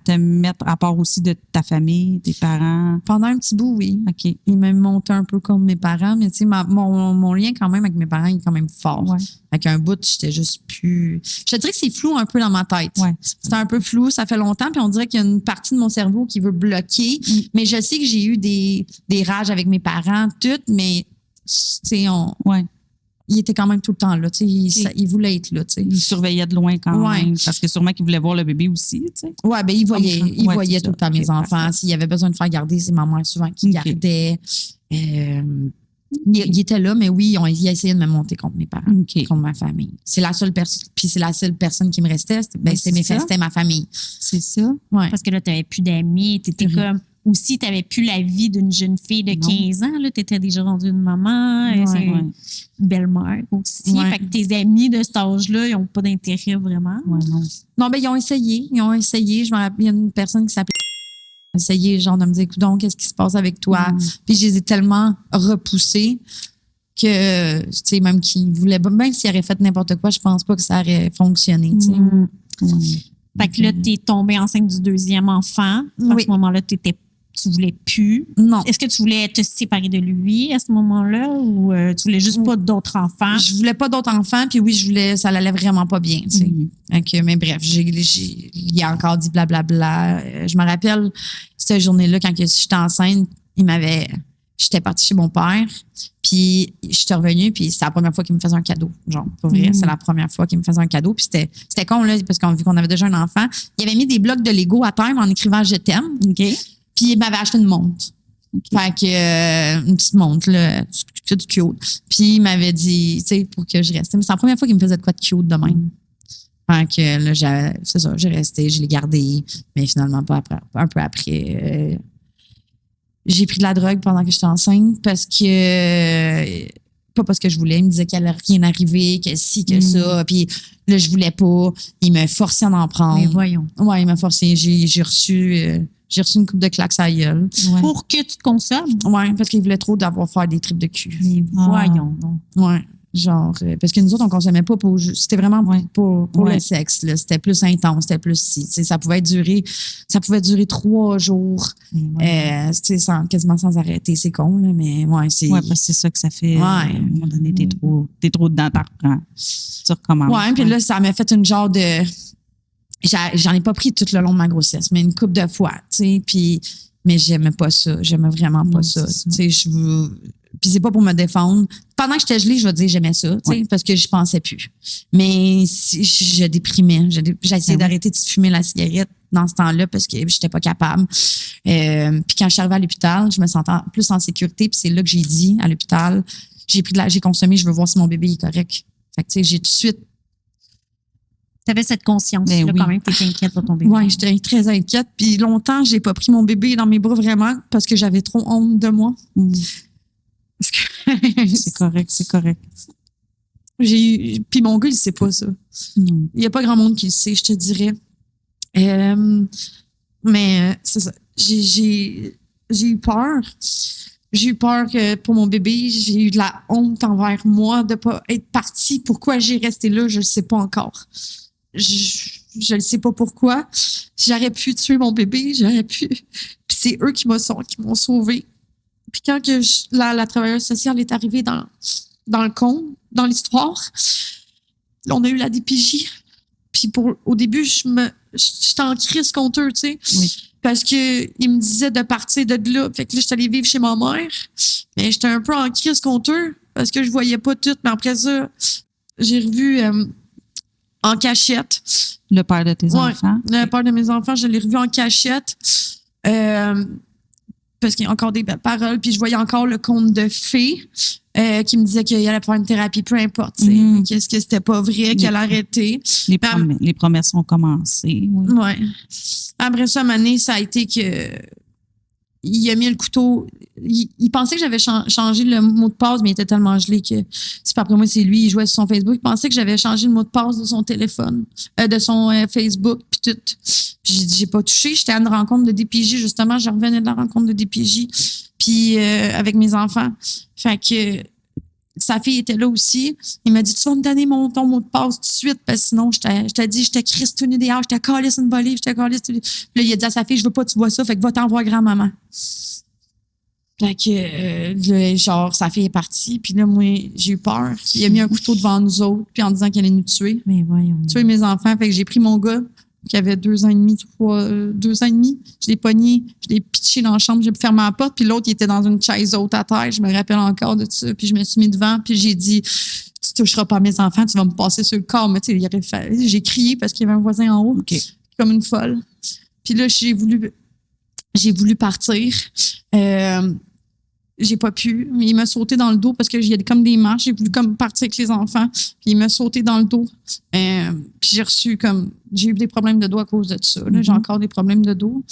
te mettre à part aussi de ta famille, tes parents? Pendant un petit bout, oui. OK. Il m'a monté un peu contre mes parents, mais tu sais, mon lien quand même avec mes parents, il est quand même fort. Ouais. Avec un bout, j'étais juste plus. Je te dirais que c'est flou un peu dans ma tête. Ouais. C'est un peu flou, ça fait longtemps, puis on dirait qu'il y a une partie de mon cerveau qui veut bloquer. Mais je sais que j'ai eu des rages avec mes parents, toutes, mais tu sais, il était quand même tout le temps là. Il voulait être là. T'sais. Il surveillait de loin quand même. Parce que sûrement qu'il voulait voir le bébé aussi. Oui, ben il voyait tout le temps mes enfants. S'il y avait besoin de faire garder, c'est ma mère souvent qui gardait. Il était là, mais oui, il a essayé de me monter contre mes parents, contre ma famille. C'est la seule personne. Puis c'est la seule personne qui me restait. C'était ma famille. C'est ça. Ouais. Parce que là, tu n'avais plus d'amis. Tu étais comme. Aussi, tu n'avais plus la vie d'une jeune fille de 15 ans. Tu étais déjà rendue une maman, une belle-mère aussi. Fait que tes amis de cet âge-là, ils n'ont pas d'intérêt vraiment. Non, ben ils ont essayé. Je me rappelle, il y a une personne qui s'appelait essayé, genre, de me dire, donc, qu'est-ce qui se passe avec toi? Puis je les ai tellement repoussés que, tu sais, même s'il aurait fait n'importe quoi, je pense pas que ça aurait fonctionné, tu sais. Fait que là, t'es tombée enceinte du deuxième enfant. À ce moment-là, tu voulais plus. Non. Est-ce que tu voulais te séparer de lui à ce moment-là ou tu voulais juste pas d'autres enfants? Je voulais pas d'autres enfants, puis oui, ça allait vraiment pas bien, tu sais. Okay, mais bref, il a encore dit blablabla. Je me rappelle cette journée-là, quand j'étais enceinte, j'étais partie chez mon père, puis j'étais revenue, puis c'était la première fois qu'il me faisait un cadeau. Genre, pour vrai, c'est la première fois qu'il me faisait un cadeau. Puis c'était con, là, parce vu qu'on avait déjà un enfant. Il avait mis des blocs de Lego à terre en écrivant « Je t'aime ». Puis il m'avait acheté une montre. Fait que, une petite montre, là, toute cute. Puis il m'avait dit, tu sais, pour que je reste. Mais c'est la première fois qu'il me faisait de quoi de cute de même. Fait que là, c'est ça, j'ai resté, je l'ai gardé. Mais finalement, pas après, un peu après, j'ai pris de la drogue pendant que j'étais enceinte parce que, pas parce que je voulais. Il me disait qu'il allait rien arriver, que si, que ça. Puis là, je voulais pas. Il m'a forcé à en prendre. Mais voyons. Ouais, il m'a forcé. J'ai reçu une coupe de claques à la gueule. Ouais. Pour que tu te consommes. Ouais, parce qu'il voulait trop d'avoir faire des tripes de cul. Mais voyons. Ouais. Genre, parce que nous autres, on consommait pas c'était vraiment pour le sexe, là. C'était plus intense, c'était plus si. Ça pouvait durer 3 jours, quasiment sans arrêter. C'est con, là, mais ouais, c'est. Ouais, parce que c'est ça que ça fait. À un moment donné, t'es trop dedans, t'en reprends. Tu recommences. Ouais, puis là, ça m'a fait une genre de. J'en ai pas pris tout le long de ma grossesse, mais une couple de fois, tu sais, puis. Mais j'aimais pas ça. J'aimais vraiment pas ça. Tu sais, puis c'est pas pour me défendre. Pendant que j'étais gelée, je vais dire j'aimais ça, tu sais, parce que je pensais plus. Mais je déprimais. J'ai essayé d'arrêter de fumer la cigarette dans ce temps-là parce que j'étais pas capable. Puis quand je suis arrivée à l'hôpital, je me sentais plus en sécurité. Puis c'est là que j'ai dit à l'hôpital, j'ai consommé, je veux voir si mon bébé est correct. Fait que tu sais, j'ai tout de suite. T'avais cette conscience-là quand même, t'étais inquiète pour ton bébé. Oui, j'étais très inquiète. Puis longtemps, j'ai pas pris mon bébé dans mes bras vraiment parce que j'avais trop honte de moi. C'est correct. Puis mon gars, il sait pas ça. Il y a pas grand monde qui le sait, je te dirais. Mais c'est ça. J'ai eu peur. J'ai eu peur que pour mon bébé, j'ai eu de la honte envers moi de pas être partie. Pourquoi j'ai resté là, je le sais pas encore. Je ne sais pas pourquoi. J'aurais pu tuer mon bébé, j'aurais pu. Puis c'est eux qui m'ont sauvée. Puis quand que la travailleuse sociale est arrivée dans le conte, dans l'histoire, là, on a eu la DPJ. Puis au début, j'étais en crise contre eux, tu sais. Oui. Parce que ils me disaient de partir de là. Fait que là, j'étais allée vivre chez ma mère. Mais j'étais un peu en crise contre eux parce que je voyais pas tout. Mais après ça, j'ai revu en cachette. Le père de tes enfants? Le père de mes enfants, je l'ai revu en cachette. Parce qu'il y a encore des belles paroles. Puis je voyais encore le conte de fées qui me disait qu'il allait faire une thérapie, peu importe. Qu'est-ce que c'était pas vrai, qu'elle arrêtait. Les promesses ont commencé. Oui. Ouais. Après ça, à un moment donné, ça a été que il a mis le couteau. Il pensait que j'avais changé le mot de passe, mais il était tellement gelé que c'est pas après moi, c'est lui. Il jouait sur son Facebook. Il pensait que j'avais changé le mot de passe de son téléphone, de son Facebook, puis tout. Puis j'ai dit, j'ai pas touché. J'étais à une rencontre de DPJ, justement. Je revenais de la rencontre de DPJ, puis avec mes enfants. Fait que sa fille était là aussi. Il m'a dit, tu vas me donner ton mot de passe tout de suite, parce que sinon, je t'ai dit, j'étais Christ tout nu dehors, j'étais calisse une volée, j'étais calisse tout nu. Puis là, il a dit à sa fille, je veux pas que tu vois ça, fait que va t'en voir grand-maman. Fait que, genre, sa fille est partie, puis là, moi, j'ai eu peur. Il a mis un couteau devant nous autres, puis en disant qu'il allait nous tuer. Mais voyons. Tuer mes enfants. Fait que j'ai pris mon gars, qui avait 2 ans et demi, 2 ans et demi. Je l'ai pogné, je l'ai pitché dans la chambre, j'ai fermé la porte, puis l'autre, il était dans une chaise haute à terre. Je me rappelle encore de ça. Puis je me suis mis devant, puis j'ai dit, tu toucheras pas mes enfants, tu vas me passer sur le corps. Mais tu sais, j'ai crié parce qu'il y avait un voisin en haut, comme une folle. Puis là, j'ai voulu partir. J'ai pas pu, mais il m'a sauté dans le dos parce qu'il y a comme des marches. J'ai voulu comme partir avec les enfants, puis il m'a sauté dans le dos. Puis j'ai eu des problèmes de dos à cause de ça. Là, j'ai encore des problèmes de dos.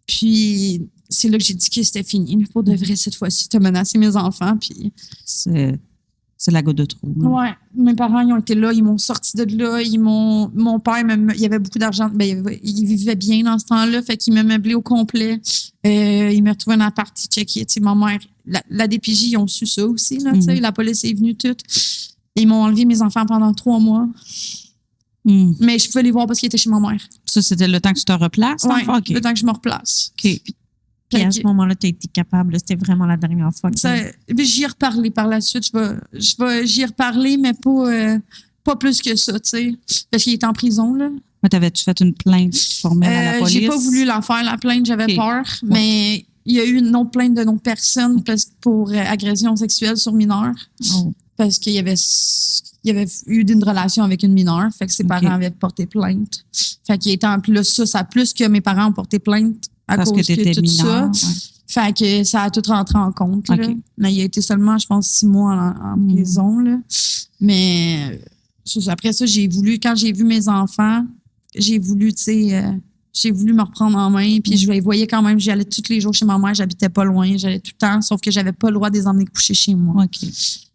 Puis c'est là que j'ai dit que c'était fini. Pour de vrai, cette fois-ci, tu as menacé mes enfants. Puis c'est la goutte de trop. Ouais, mes parents, ils ont été là, ils m'ont sorti de là, mon père, il y avait beaucoup d'argent, il vivait bien dans ce temps-là, fait qu'il m'a meublé au complet. Il m'a retrouvé un appart, il checkait, tu sais, ma mère, la DPJ, ils ont su ça aussi, là, tu sais, la police est venue toute. Ils m'ont enlevé mes enfants pendant 3 mois. Mais je pouvais les voir parce qu'ils étaient chez ma mère. Ça, c'était le temps que tu te replaces? Oui, le temps que je me replace. OK. Puis à ce moment-là, tu as été capable. Là, c'était vraiment la dernière fois. J'y ai reparlé par la suite. J'y ai reparlé, mais pas plus que ça, tu sais. Parce qu'il était en prison, là. Mais t'avais-tu fait une plainte formelle à la police? J'ai pas voulu la faire, la plainte. J'avais peur. Mais il y a eu une autre plainte de non personne pour agression sexuelle sur mineur. Oh. Parce qu'il y avait eu une relation avec une mineure. Fait que ses parents avaient porté plainte. Fait qu'il était en plus, ça plus que mes parents ont porté plainte. à Parce cause que t'étais tout mineure. ça. Fait que ça a tout rentré en compte. Là. OK. Mais il a été seulement, je pense, 6 mois en prison. Là. Mais après ça, quand j'ai vu mes enfants, j'ai voulu, tu sais, j'ai voulu me reprendre en main. Puis je les voyais quand même, j'allais tous les jours chez ma mère, j'habitais pas loin, j'allais tout le temps, sauf que j'avais pas le droit de les emmener coucher chez moi. OK.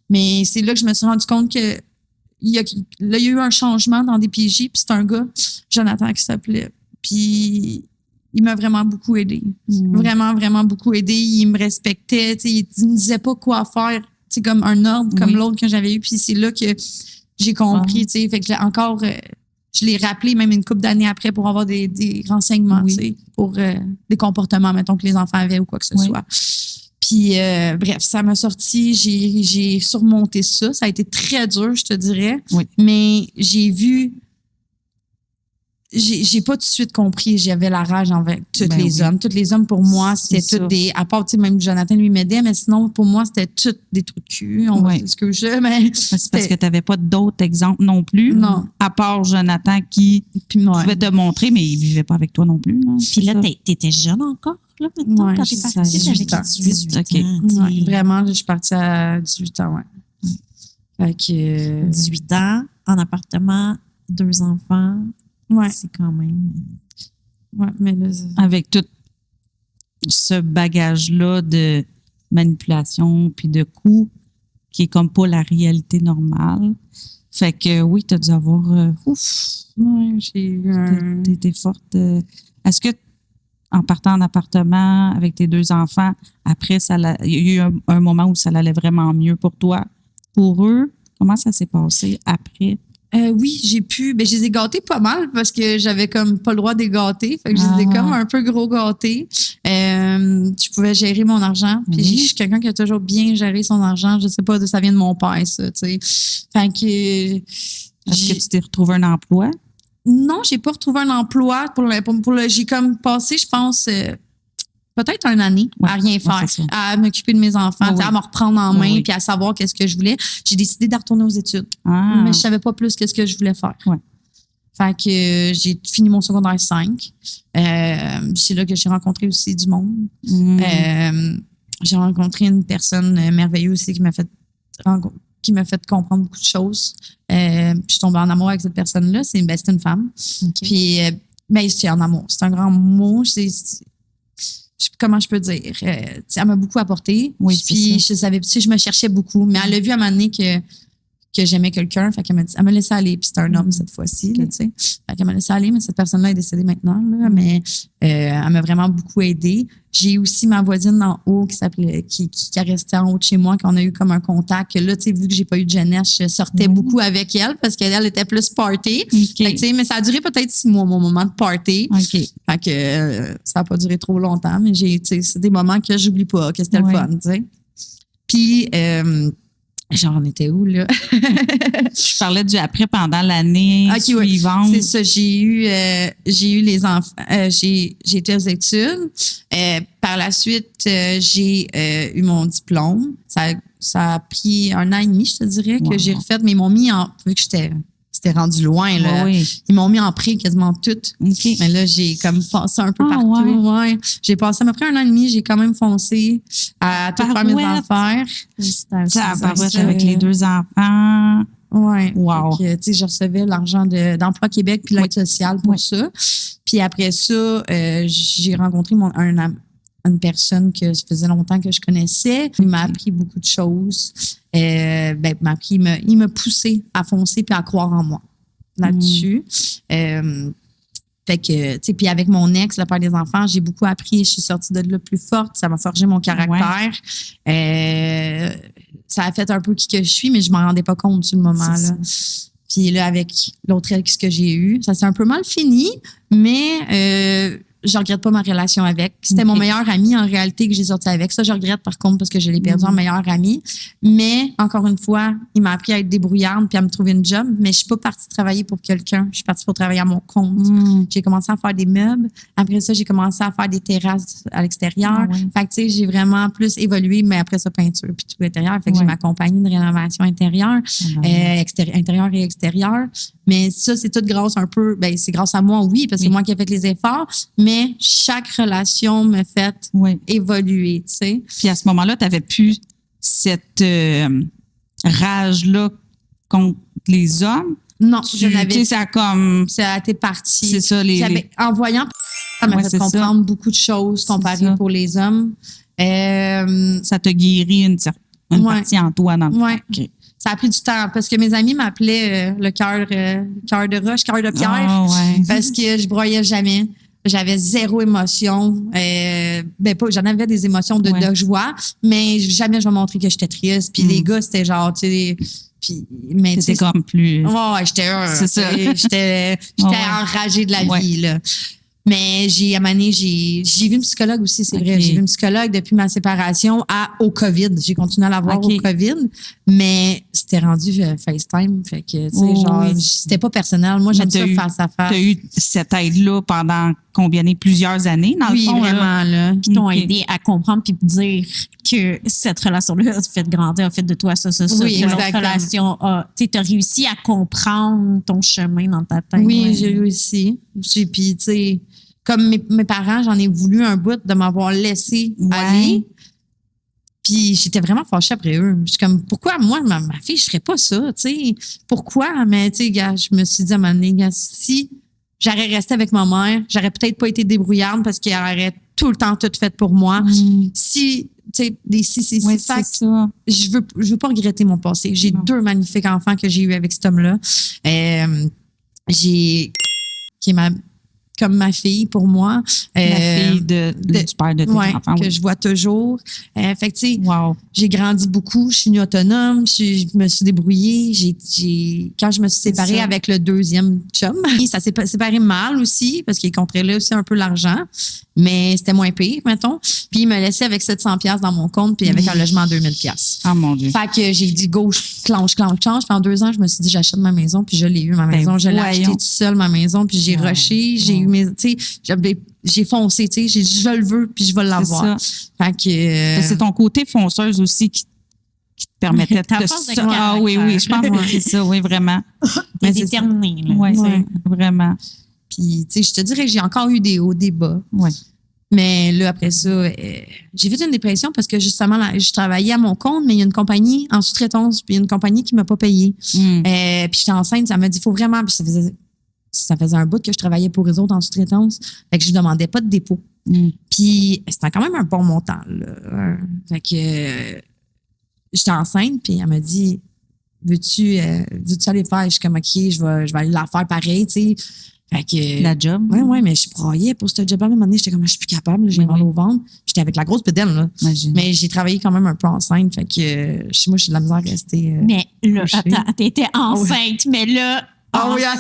Mais c'est là que je me suis rendu compte que il y a eu un changement dans des PJ, puis c'est un gars, Jonathan, qui s'appelait. Puis il m'a vraiment beaucoup aidé. Vraiment, vraiment beaucoup aidé. Il me respectait. Il me disait pas quoi faire. Comme un ordre, comme l'autre que j'avais eu. Puis c'est là que j'ai compris. Fait que je l'ai rappelé même une couple d'années après pour avoir des renseignements pour des comportements, mettons, que les enfants avaient ou quoi que ce soit. Puis, bref, ça m'a sorti. J'ai surmonté ça. Ça a été très dur, je te dirais. Oui. Mais j'ai vu... J'ai pas tout de suite compris. J'avais la rage envers tous les hommes. Tous les hommes, pour moi, c'était tous des... À part, tu sais, même Jonathan lui m'aidait, mais sinon, pour moi, c'était tous des trous de cul. On va dire ce que je... Mais c'est parce que tu n'avais pas d'autres exemples non plus. Non. À part Jonathan qui pouvait te montrer, mais il ne vivait pas avec toi non plus. Hein, puis là, t'étais jeune encore, là, maintenant, quand t'es partie? 18 ans. 18 ans. Ouais, vraiment, je suis partie à 18 ans, Fait que... 18 ans, en appartement, 2 enfants. Ouais. C'est quand même... Ouais, mais là... Avec tout ce bagage-là de manipulation puis de coups qui est comme pas la réalité normale. Fait que oui, tu as dû avoir... Ouais, j'ai eu T'étais forte. Est-ce que en partant en appartement avec tes 2 enfants, après, il y a eu un moment où ça allait vraiment mieux pour toi? Pour eux, comment ça s'est passé après? Oui, j'ai pu. Ben, je les ai gâtés pas mal parce que j'avais comme pas le droit de les gâter. Fait que je les ai comme un peu gros gâtés. Je pouvais gérer mon argent. Puis je suis quelqu'un qui a toujours bien géré son argent. Je sais pas d'où ça vient de mon père, ça, tu sais. Fait que... Est-ce que tu t'es retrouvé un emploi? Non, j'ai pas retrouvé un emploi. J'ai comme passé, je pense... peut-être une année à rien faire, à m'occuper de mes enfants, à me reprendre en main puis à savoir qu'est-ce que je voulais. J'ai décidé de retourner aux études, mais je savais pas plus qu'est-ce que je voulais faire. Fait que j'ai fini mon secondaire 5. C'est là que j'ai rencontré aussi du monde. J'ai rencontré une personne merveilleuse aussi qui m'a fait comprendre beaucoup de choses. Je suis tombée en amour avec cette personne-là. C'est une femme. Puis, c'est en amour. C'est un grand mot. Comment je peux dire? Elle m'a beaucoup apporté. Puis je savais, je me cherchais beaucoup. Mais elle a vu à un moment donné que j'aimais quelqu'un. Fait qu'elle m'a dit, elle m'a laissé aller. Puis c'était un homme cette fois-ci. Là, fait qu'elle m'a laissé aller, mais cette personne-là est décédée maintenant. Là, mais elle m'a vraiment beaucoup aidée. J'ai aussi ma voisine d'en haut qui restait en haut de chez moi, qu'on a eu comme un contact. Là, tu sais, vu que j'ai pas eu de jeunesse, je sortais beaucoup avec elle parce qu'elle était plus party. Fait que, mais ça a duré peut-être 6 mois, mon moment de party. Fait que ça a pas duré trop longtemps, mais c'est des moments que j'oublie pas, que c'était le fun, tu sais. Puis, j'en étais où, là? Je parlais du après pendant l'année suivante. C'est ça. J'ai eu les enfants. J'ai été aux études. Par la suite, j'ai eu mon diplôme. Ça a pris 1 an et demi, je te dirais, que j'ai refait. Mais ils m'ont mis vu que c'était rendu loin, là. Ils m'ont mis en pré quasiment tout. Mais là, j'ai comme passé un peu partout. J'ai passé à peu près 1 an et demi. J'ai quand même foncé à tout faire mes affaires. Ça avec les 2 enfants. Ouais. Wow. Tu sais, je recevais l'argent d'Emploi Québec puis l'aide sociale pour ça. Puis après ça, j'ai rencontré une personne que ça faisait longtemps que je connaissais. Il m'a appris beaucoup de choses. Il m'a poussé à foncer puis à croire en moi là-dessus. Fait que, tu sais, puis avec mon ex, le père des enfants, j'ai beaucoup appris. Je suis sortie de là plus forte. Ça m'a forgé mon caractère. Ça a fait un peu qui que je suis, mais je m'en rendais pas compte sur le moment, là. Puis là, avec l'autre ex que j'ai eu, ça s'est un peu mal fini, mais je regrette pas ma relation avec. C'était mon meilleur ami, en réalité, que j'ai sorti avec. Ça, je regrette, par contre, parce que je l'ai perdu en meilleur ami. Mais, encore une fois, il m'a appris à être débrouillarde puis à me trouver une job. Mais je suis pas partie travailler pour quelqu'un. Je suis partie pour travailler à mon compte. J'ai commencé à faire des meubles. Après ça, j'ai commencé à faire des terrasses à l'extérieur. Fait que, tu sais, j'ai vraiment plus évolué, mais après ça, peinture puis tout l'intérieur. Fait que j'ai ma compagnie de rénovation intérieure, intérieure et extérieure. Mais ça, c'est tout grâce un peu, c'est grâce à moi, oui, parce que c'est moi qui ai fait les efforts. Mais mais chaque relation me fait évoluer, tu sais. Puis à ce moment-là, tu n'avais plus cette rage-là contre les hommes. Non, je n'avais. Tu sais, ça comme. Ça a été parti. C'est ça, En voyant, ça m'a fait comprendre beaucoup de choses comparées pour les hommes. Ça t'a guéri une partie en toi dans le fond. Okay. Ça a pris du temps parce que mes amis m'appelaient le cœur de roche, cœur de pierre, parce que je broyais jamais. J'avais zéro émotion. J'en avais des émotions de joie, mais jamais je vais montrer que j'étais triste. Puis les gars, c'était genre, tu sais. C'était comme plus. Ouais, j'étais enragée de la vie, là. Mais à un moment donné, j'ai vu une psychologue aussi, c'est vrai. J'ai vu une psychologue depuis ma séparation au COVID. J'ai continué à la voir au COVID, mais c'était rendu FaceTime. Fait que, tu sais, c'était pas personnel. Moi, j'aime ça face à face. Tu as eu cette aide-là pendant plusieurs années, dans le fond? Oui, vraiment, là. Qui t'ont aidé à comprendre puis dire que cette relation-là a fait grandir, a fait de toi ça. Oui, exactement. Relation tu as réussi à comprendre ton chemin dans ta tête. Oui, j'ai réussi. Puis, tu sais, comme mes parents, j'en ai voulu un bout de m'avoir laissé aller. Puis j'étais vraiment fâchée après eux. Je suis comme, pourquoi moi, ma fille, je ferais pas ça, tu sais? Pourquoi? Mais tu sais, gars, je me suis dit à un moment donné, gars, si j'aurais resté avec ma mère, j'aurais peut-être pas été débrouillarde parce qu'elle aurait tout le temps tout fait pour moi. Si, tu sais, c'est ça. Je veux pas regretter mon passé. J'ai 2 magnifiques enfants que j'ai eu avec cet homme-là. Qui est comme ma fille pour moi. La fille du père de tes enfants. Que je vois toujours. Fait que, tu sais, j'ai grandi beaucoup, je suis venue autonome, je me suis débrouillée. Quand je me suis séparée avec le 2e chum, ça s'est séparé mal aussi parce qu'il contrôlait aussi un peu l'argent, mais c'était moins pire, mettons. Puis il me laissait avec 700$ dans mon compte puis avec un logement à 2000$. Ah, mon Dieu. Fait que j'ai dit go, clenche. Puis en 2 ans, je me suis dit j'achète ma maison puis je l'ai eu, ma maison. Je l'ai achetée toute seule, ma maison, puis j'ai rushé, j'ai eu mes, tu sais, j'ai foncé, tu sais, j'ai dit je le veux puis je vais l'avoir. Fait que c'est ton côté fonceuse aussi qui te permettait de ça. Ah oui, je pense que c'est ça, oui, vraiment. Mais c'est déterminé. Oui, vraiment. Puis, tu sais, je te dirais que j'ai encore eu des hauts, des bas. Oui. Mais là, après ça, j'ai fait une dépression parce que justement, là, je travaillais à mon compte, mais il y a une compagnie en sous-traitance, puis il y a une compagnie qui ne m'a pas payé. Puis j'étais enceinte, ça m'a dit, il faut vraiment. Puis ça faisait un bout que je travaillais pour eux autres en sous-traitance. Fait que je ne demandais pas de dépôt. Puis c'était quand même un bon montant, là. Fait que j'étais enceinte, puis elle m'a dit, veux-tu aller faire? Je suis comme, OK, je vais aller la faire pareil, tu sais. Fait que, la job? Oui, mais je broyais pour ce job-là. À un moment donné, j'étais comme, je suis plus capable, j'ai mal au ventre. J'étais avec la grosse pédale, là. Imagine. Mais j'ai travaillé quand même un peu enceinte. Fait que, moi, j'ai de la misère à rester. Mais là, attends, t'étais enceinte, mais là. Là,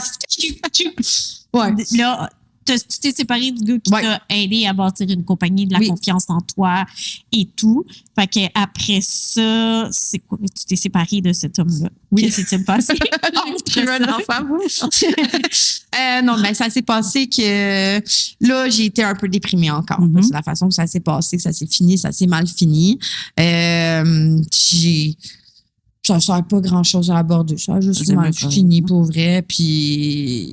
tu t'es séparée du gars qui t'a aidé à bâtir une compagnie, de la confiance en toi et tout. Fait que après ça, c'est quoi? Tu t'es séparée de cet homme-là. Oui. Qu'est-ce qui s'est passé? J'ai eu un enfant, vous? Non, mais ça s'est passé que là, j'ai été un peu déprimée encore. C'est la façon que ça s'est passé, que ça s'est fini, ça s'est mal fini. Ça ne sert pas grand-chose à aborder. Ça a juste mal fini pour vrai. Puis,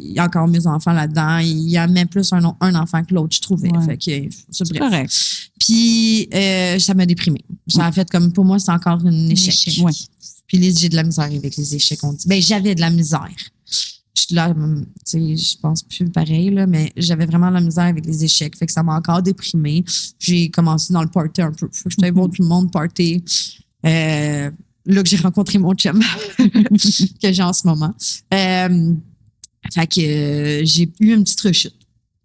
il y a encore mes enfants là-dedans. Il y a même plus un enfant que l'autre, je trouvais. Fait que, c'est bref. Correct. Puis, ça m'a déprimée. Ça a fait comme, pour moi, c'est encore un échec. Puis, j'ai de la misère avec les échecs. J'avais de la misère. Je suis là, tu sais, je pense plus pareil, là, mais j'avais vraiment de la misère avec les échecs. Fait que ça m'a encore déprimée. J'ai commencé dans le party un peu. Fait que j'étais voir tout le monde party. Là que j'ai rencontré mon chum que j'ai en ce moment. Fait que j'ai eu une petite rechute.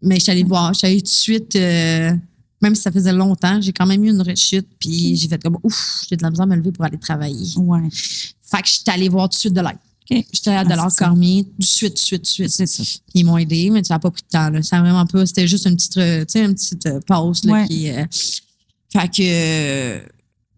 Mais je suis allée voir, je suis allée tout de suite, même si ça faisait longtemps, j'ai quand même eu une rechute. Puis j'ai fait comme, ouf, j'ai de la misère à me lever pour aller travailler. Fait que je suis allée voir tout de suite de l'aide. J'étais allée à Delors-Cormier, tout de suite. C'est ça. Ils m'ont aidé, mais ça n'a pas pris de temps. Là. Ça a vraiment pas, c'était juste une petite pause. Là, qui, fait que...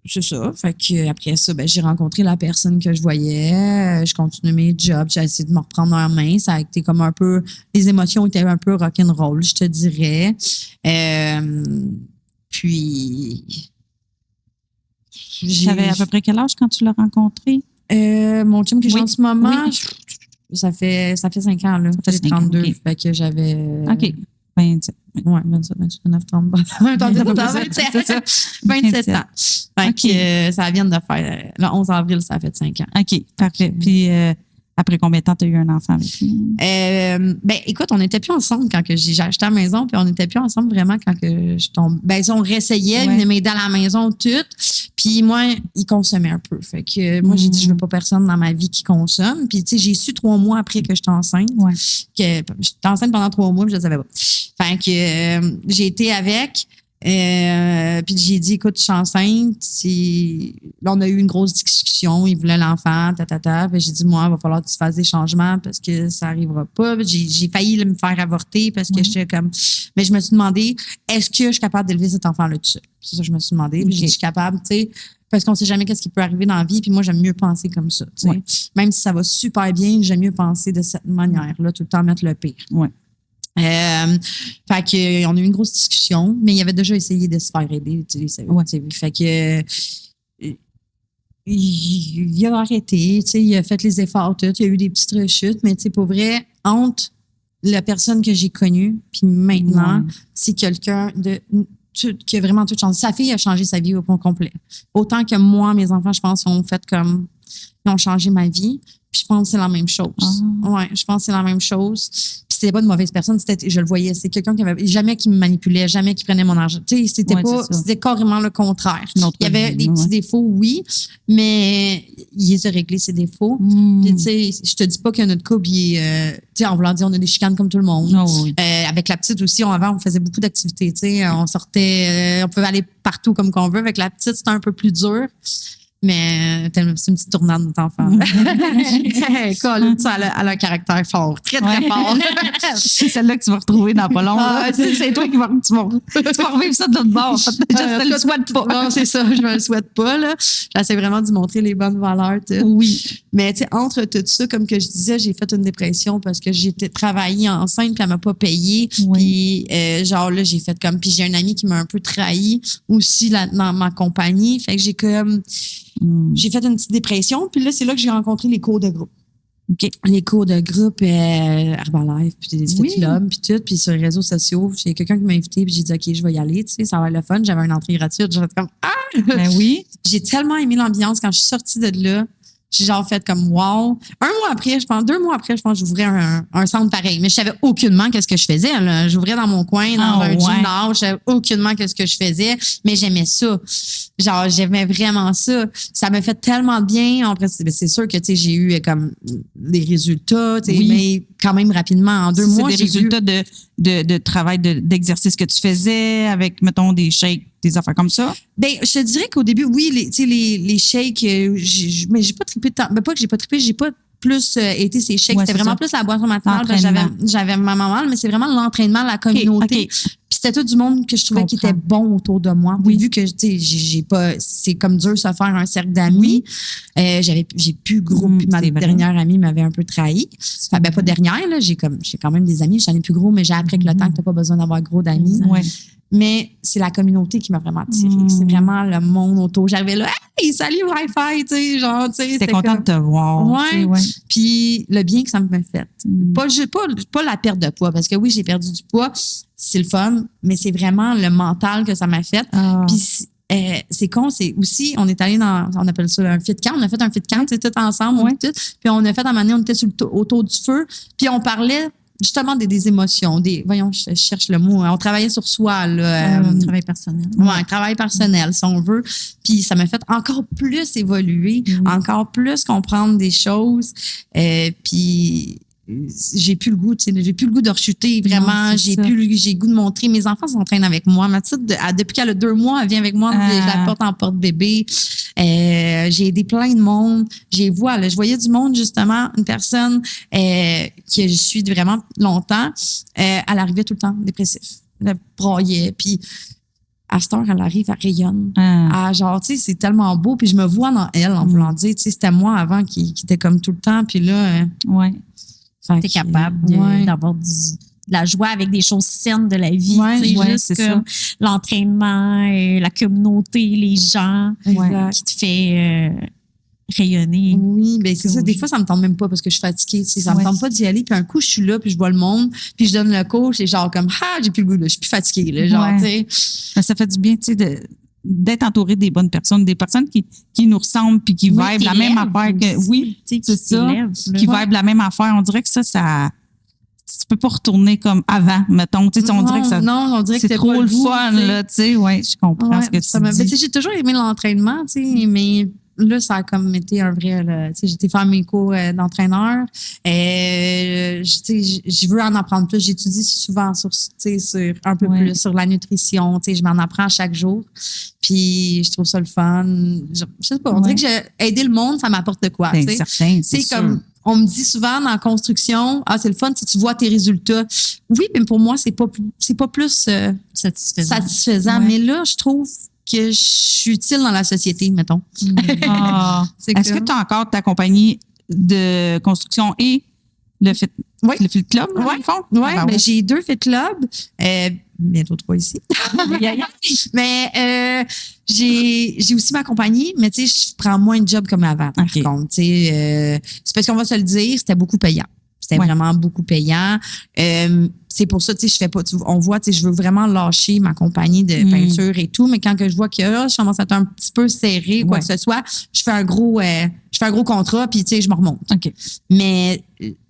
c'est ça. Fait que après ça, j'ai rencontré la personne que je voyais. Je continuais mes jobs. J'ai essayé de me reprendre en main. Ça a été comme un peu... Les émotions étaient un peu rock'n'roll, je te dirais. Puis... J'avais à peu près quel âge quand tu l'as rencontré? Mon chum que j'ai en ce moment, ça fait 5 ans, là. J'ai 32. Fait que j'avais... 27. Ouais, 27, 28, 29, 30. 27 ans. Fait que ça vient de faire. Le 11 avril, ça a fait 5 ans. OK, parfait. Puis après combien de temps tu as eu un enfant avec lui? Ben, écoute, on n'était plus ensemble quand que j'ai acheté la maison, puis on n'était plus ensemble vraiment quand que je tombe. Ben, on réessayait, il venait m'aider à la maison, tout. Puis moi, il consommait un peu. Fait que moi, j'ai dit, je veux pas personne dans ma vie qui consomme. Puis, tu sais, j'ai su 3 mois après que j'étais enceinte. Ouais. Que j'étais enceinte pendant 3 mois, puis je le savais pas. Fait que j'ai été avec. Puis j'ai dit, écoute, je suis enceinte. Là, on a eu une grosse discussion. Il voulait l'enfant, Puis j'ai dit, moi, il va falloir que tu fasses des changements parce que ça n'arrivera pas. J'ai failli me faire avorter parce que j'étais comme. Mais je me suis demandé, est-ce que je suis capable d'élever cet enfant-là tout seul? C'est ça que je me suis demandé. Puis j'ai dit, je suis capable, tu sais, parce qu'on ne sait jamais qu'est-ce qui peut arriver dans la vie. Puis moi, j'aime mieux penser comme ça. Tu sais. Même si ça va super bien, j'aime mieux penser de cette manière-là, tout le temps mettre le pire. Ouais. Fait que on a eu une grosse discussion, mais il avait déjà essayé de se faire aider. Fait que il a arrêté, il a fait les efforts, tout. Il y a eu des petites rechutes, mais pour vrai, entre la personne que j'ai connue puis maintenant, c'est quelqu'un qui a vraiment tout changé. Sa fille a changé sa vie au complet. Autant que moi, mes enfants, je pense, ils ont changé ma vie. Puis je pense que c'est la même chose. Ouais, je pense que c'est la même chose. Puis c'était pas une mauvaise personne, je le voyais. C'est quelqu'un qui me manipulait, jamais qui prenait mon argent. Tu sais, c'était carrément le contraire. Il y avait des petits défauts, oui, mais il les a réglés, ses défauts. Puis tu sais, je te dis pas que notre couple, tu sais, en voulant dire, on a des chicanes comme tout le monde. Avec la petite aussi, avant, on faisait beaucoup d'activités. Tu sais, on sortait, on pouvait aller partout comme qu'on veut. Avec la petite, c'était un peu plus dur. Mais c'est une petite tournade de notre enfant. Colin, elle a un caractère fort, très, très fort. C'est celle-là que tu vas retrouver dans pas long. C'est toi qui vas revivre ça de l'autre bord. Je te le souhaite pas. Non, c'est ça, je me le souhaite pas. Là. J'essaie vraiment d'y montrer les bonnes valeurs. Oui. Mais entre tout ça, comme que je disais, j'ai fait une dépression parce que j'étais travaillée enceinte puis elle m'a pas payé. Puis genre là, j'ai fait comme... Puis j'ai un ami qui m'a un peu trahi aussi dans ma compagnie. Fait que j'ai comme... J'ai fait une petite dépression, puis là, c'est là que j'ai rencontré les cours de groupe. Les cours de groupe Herbalife, puis des Fit Club, puis tout, puis sur les réseaux sociaux, j'ai quelqu'un qui m'a invité, puis j'ai dit, OK, je vais y aller, tu sais, ça va être le fun. J'avais une entrée gratuite, j'étais comme, Ben oui. J'ai tellement aimé l'ambiance quand je suis sortie de là. J'ai genre fait comme wow. 2 mois après, je pense, j'ouvrais un centre pareil. Mais je savais aucunement qu'est-ce que je faisais. Là. J'ouvrais dans mon coin, dans un gymnase. Je savais aucunement qu'est-ce que je faisais. Mais j'aimais ça. Genre, j'aimais vraiment ça. Ça me fait tellement de bien. Après, c'est sûr que, tu sais, j'ai eu comme des résultats, tu sais, mais quand même rapidement, en 2 mois, j'ai des résultats de travail, d'exercice que tu faisais avec, mettons, des shakes, des affaires comme ça? Ben, je te dirais qu'au début, oui, les shakes, mais j'ai pas trippé tant. Ben, pas que j'ai pas trippé, j'ai pas plus été ces shakes. C'était vraiment plus la boisson matinale. J'avais ma maman, mais c'est vraiment l'entraînement, la communauté. Puis c'était tout du monde que je trouvais qui était bon autour de moi. Vu que, tu sais, j'ai pas, c'est comme dur de se faire un cercle d'amis. J'ai plus gros. Puis ma dernière amie m'avait un peu trahi. Enfin, ben, pas dernière, là. J'ai quand même des amis. J'en ai plus gros, mais j'ai appris que le temps que t'as pas besoin d'avoir gros d'amis. Mais c'est la communauté qui m'a vraiment attirée. C'est vraiment le monde autour. J'arrivais là, hey, salut Wi-Fi, tu sais, genre, tu sais. J'étais contente de te voir. Ouais. Puis le bien que ça me fait. Pas la perte de poids, parce que oui, j'ai perdu du poids. C'est le fun, mais c'est vraiment le mental que ça m'a fait. Puis c'est con, c'est aussi, on est allé on appelle ça un fit camp. On a fait un fit camp, tu sais, tout ensemble. Puis on a fait à un moment donné, on était autour du feu. Puis on parlait justement des émotions, voyons, je cherche le mot, on travaillait sur soi, là. Travail personnel. Ouais, travail personnel, si on veut. Puis ça m'a fait encore plus évoluer, encore plus comprendre des choses. Puis j'ai plus le goût, tu sais, j'ai plus le goût de rechuter, vraiment. Non, j'ai le goût de montrer. Mes enfants s'entraînent avec moi. Ma petite, depuis qu'elle a 2 mois, elle vient avec moi, je la porte en porte-bébé. J'ai aidé plein de monde. Je voyais du monde, justement, une personne que je suis vraiment longtemps, elle arrivait tout le temps dépressif. Elle broyait, puis à cette heure, elle arrive, elle rayonne. Genre, tu sais, c'est tellement beau, puis je me vois dans elle, en voulant dire, tu sais, c'était moi avant qui était comme tout le temps, puis là... T'es capable d'avoir de la joie avec des choses saines de la vie. Juste comme l'entraînement, la communauté, les gens qui te fait rayonner. Oui, ben c'est ça. Oui. Des fois, ça me tente même pas parce que je suis fatiguée. Tu sais, ça me tente pas d'y aller. Puis un coup, je suis là, puis je vois le monde, puis je donne le cours. C'est genre comme, j'ai plus le goût, là. Je suis plus fatiguée, là. Genre, tu sais. Mais ça fait du bien, tu sais, d'être entouré des bonnes personnes, des personnes qui nous ressemblent puis qui vibent la même affaire que. Oui, c'est ça. Qui vibent la même affaire. On dirait que ça. Tu peux pas retourner comme avant, mettons. Tu sais, on dirait que ça. Non, on dirait que c'est trop le fun, là, tu sais. Oui, je comprends ce que tu dis. J'ai toujours aimé l'entraînement, tu sais, mais là, ça a comme été un vrai. Tu sais, j'ai été faire mes cours d'entraîneur. Je veux en apprendre plus. J'étudie souvent sur un peu plus sur la nutrition. Tu sais, je m'en apprends chaque jour. Puis je trouve ça le fun. Je sais pas. On dirait que aider le monde, ça m'apporte de quoi. C'est certain. C'est comme. On me dit souvent dans la construction, c'est le fun si tu vois tes résultats. Oui, mais pour moi, c'est pas plus satisfaisant. Mais là, je trouve que je suis utile dans la société, mettons. Est-ce que tu as encore ta compagnie de construction et le Fit Club, dans le fond? Oui, j'ai 2 Fit Club. Bientôt 3 ici. Mais j'ai aussi ma compagnie, mais tu sais, je prends moins de job comme avant, par contre. C'est parce qu'on va se le dire, c'était beaucoup payant. C'était vraiment beaucoup payant. C'est pour ça, tu sais, je fais pas. On voit, tu sais, je veux vraiment lâcher ma compagnie de peinture et tout, mais quand que je vois que je commence à être un petit peu serré, quoi que ce soit, je fais un gros contrat, puis tu sais, je me remonte. Mais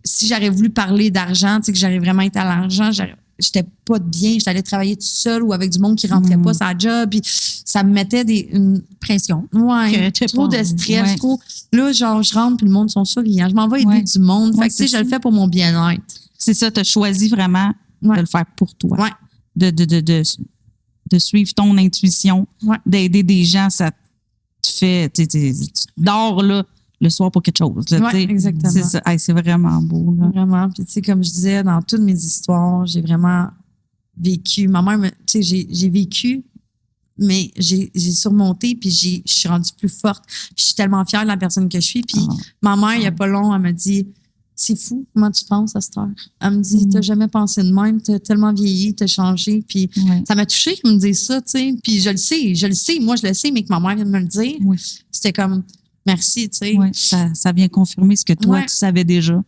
si j'aurais voulu parler d'argent, tu sais, que j'aurais vraiment été à l'argent, j'étais pas bien, j'allais travailler toute seule ou avec du monde qui rentrait pas sa job, puis ça me mettait une pression. Trop de stress, trop. Là, genre, je rentre puis le monde sont souriants. Je m'en vais aider du monde. Fait que, tu sais, je le fais pour mon bien-être. C'est ça, tu as choisi vraiment de le faire pour toi. De suivre ton intuition, d'aider des gens, ça te fait. Tu dors là le soir pour quelque chose. Oui, exactement. C'est ça. C'est vraiment beau. Là. Vraiment. Puis, tu sais, comme je disais, dans toutes mes histoires, j'ai vraiment vécu. Ma mère, tu sais, j'ai vécu, mais j'ai surmonté, puis je suis rendue plus forte. Puis, je suis tellement fière de la personne que je suis. Puis, ma mère, il n'y a pas long, elle m'a dit, c'est fou, comment tu penses à cette heure? Elle me dit, t'as jamais pensé de même, t'as tellement vieilli, t'as changé. Puis, ça m'a touchée qu'elle me dise ça, tu sais. Puis, je le sais, moi, je le sais, mais que ma mère vient de me le dire. C'était comme, merci, tu sais. Ça vient confirmer ce que toi, tu savais déjà.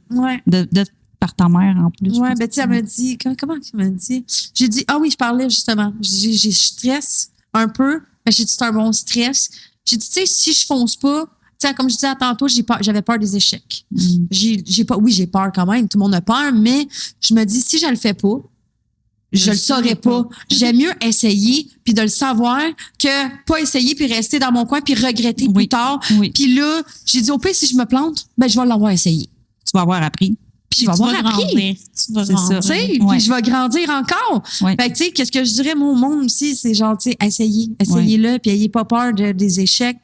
Par ta mère, en plus. Oui, ben, tu sais, elle m'a dit, comment elle m'a dit? J'ai dit, je parlais justement. Je stresse un peu. Ben, j'ai dit, c'est un bon stress. J'ai dit, tu sais, si je fonce pas, tu sais, comme je disais tantôt, j'avais peur des échecs. J'ai peur quand même. Tout le monde a peur, mais je me dis, si je le fais pas, je le saurais pas. J'aime mieux essayer puis de le savoir que pas essayer puis rester dans mon coin puis regretter plus tard. Puis là, j'ai dit, au pire, si je me plante, ben, je vais l'avoir essayé. Tu vas avoir appris. Puis je vais avoir appris. Tu vas grandir. Puis je vais grandir encore. Fait que, tu sais, qu'est-ce que je dirais, moi, au monde aussi, c'est genre, tu sais, essayez-le, puis ayez pas peur des échecs.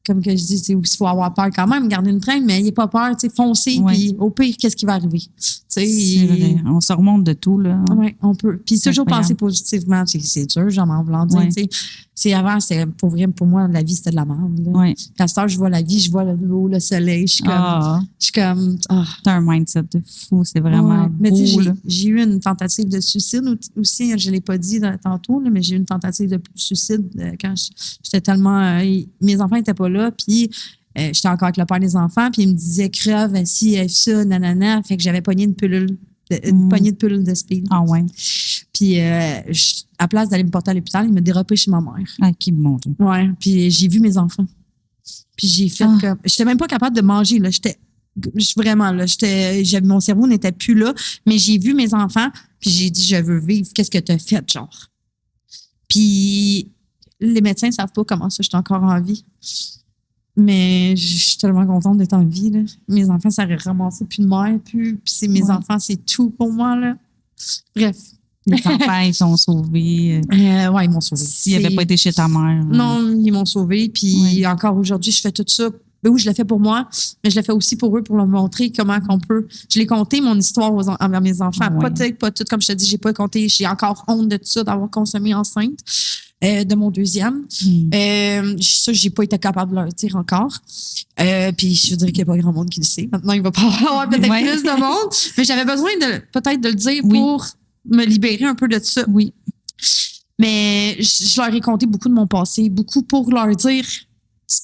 Comme que je dis, il faut avoir peur quand même, garder une traîne, mais n'ayez pas peur, foncez, puis au pire, qu'est-ce qui va arriver? C'est vrai. On se remonte de tout, là. Oui, on peut. Puis toujours penser positivement. C'est dur, j'en m'en voulant dire. Avant, pour vrai, pour moi, la vie, c'était de la merde. Puis à cette heure, je vois la vie, je vois l'eau, le soleil. Je suis comme. T'as un mindset de fou, c'est vraiment beau. Mais tu sais, j'ai eu une tentative de suicide aussi. Je ne l'ai pas dit tantôt, là, mais j'ai eu une tentative de suicide quand j'étais tellement. Mes enfants n'étaient pas là, puis. J'étais encore avec le père des enfants, puis il me disait creve, assis, ça, nanana. Fait que j'avais pogné une poignée de pilules de speed. Puis à place d'aller me porter à l'hôpital, il m'a dérapé chez ma mère. Qui me montre. Ouais, puis j'ai vu mes enfants. Puis j'ai fait comme. J'étais même pas capable de manger, là. Vraiment, là. Mon cerveau n'était plus là, mais j'ai vu mes enfants, puis j'ai dit, je veux vivre. Qu'est-ce que tu as fait, genre? Puis les médecins ne savent pas comment ça, je suis encore en vie. Mais je suis tellement contente d'être en vie. Là. Mes enfants, ça aurait ramassé plus de mère. Puis mes enfants, c'est tout pour moi. Là. Bref. Les enfants, ils sont sauvés. Ils m'ont sauvée. S'ils n'avaient pas été chez ta mère. Non, ils m'ont sauvée. Puis encore aujourd'hui, je fais tout ça. Ben oui, je le fais pour moi, mais je le fais aussi pour eux, pour leur montrer comment qu'on peut. Je l'ai conté, mon histoire à mes enfants. Pas tout, comme je te dis, j'ai pas compté. J'ai encore honte de tout ça, d'avoir consommé enceinte. De mon deuxième. Ça, j'ai pas été capable de leur dire encore. Puis je dirais qu'il n'y a pas grand monde qui le sait. Maintenant, il va pas avoir peut-être plus de monde. Mais j'avais besoin peut-être de le dire pour me libérer un peu de ça. Mais je leur ai conté beaucoup de mon passé, beaucoup pour leur dire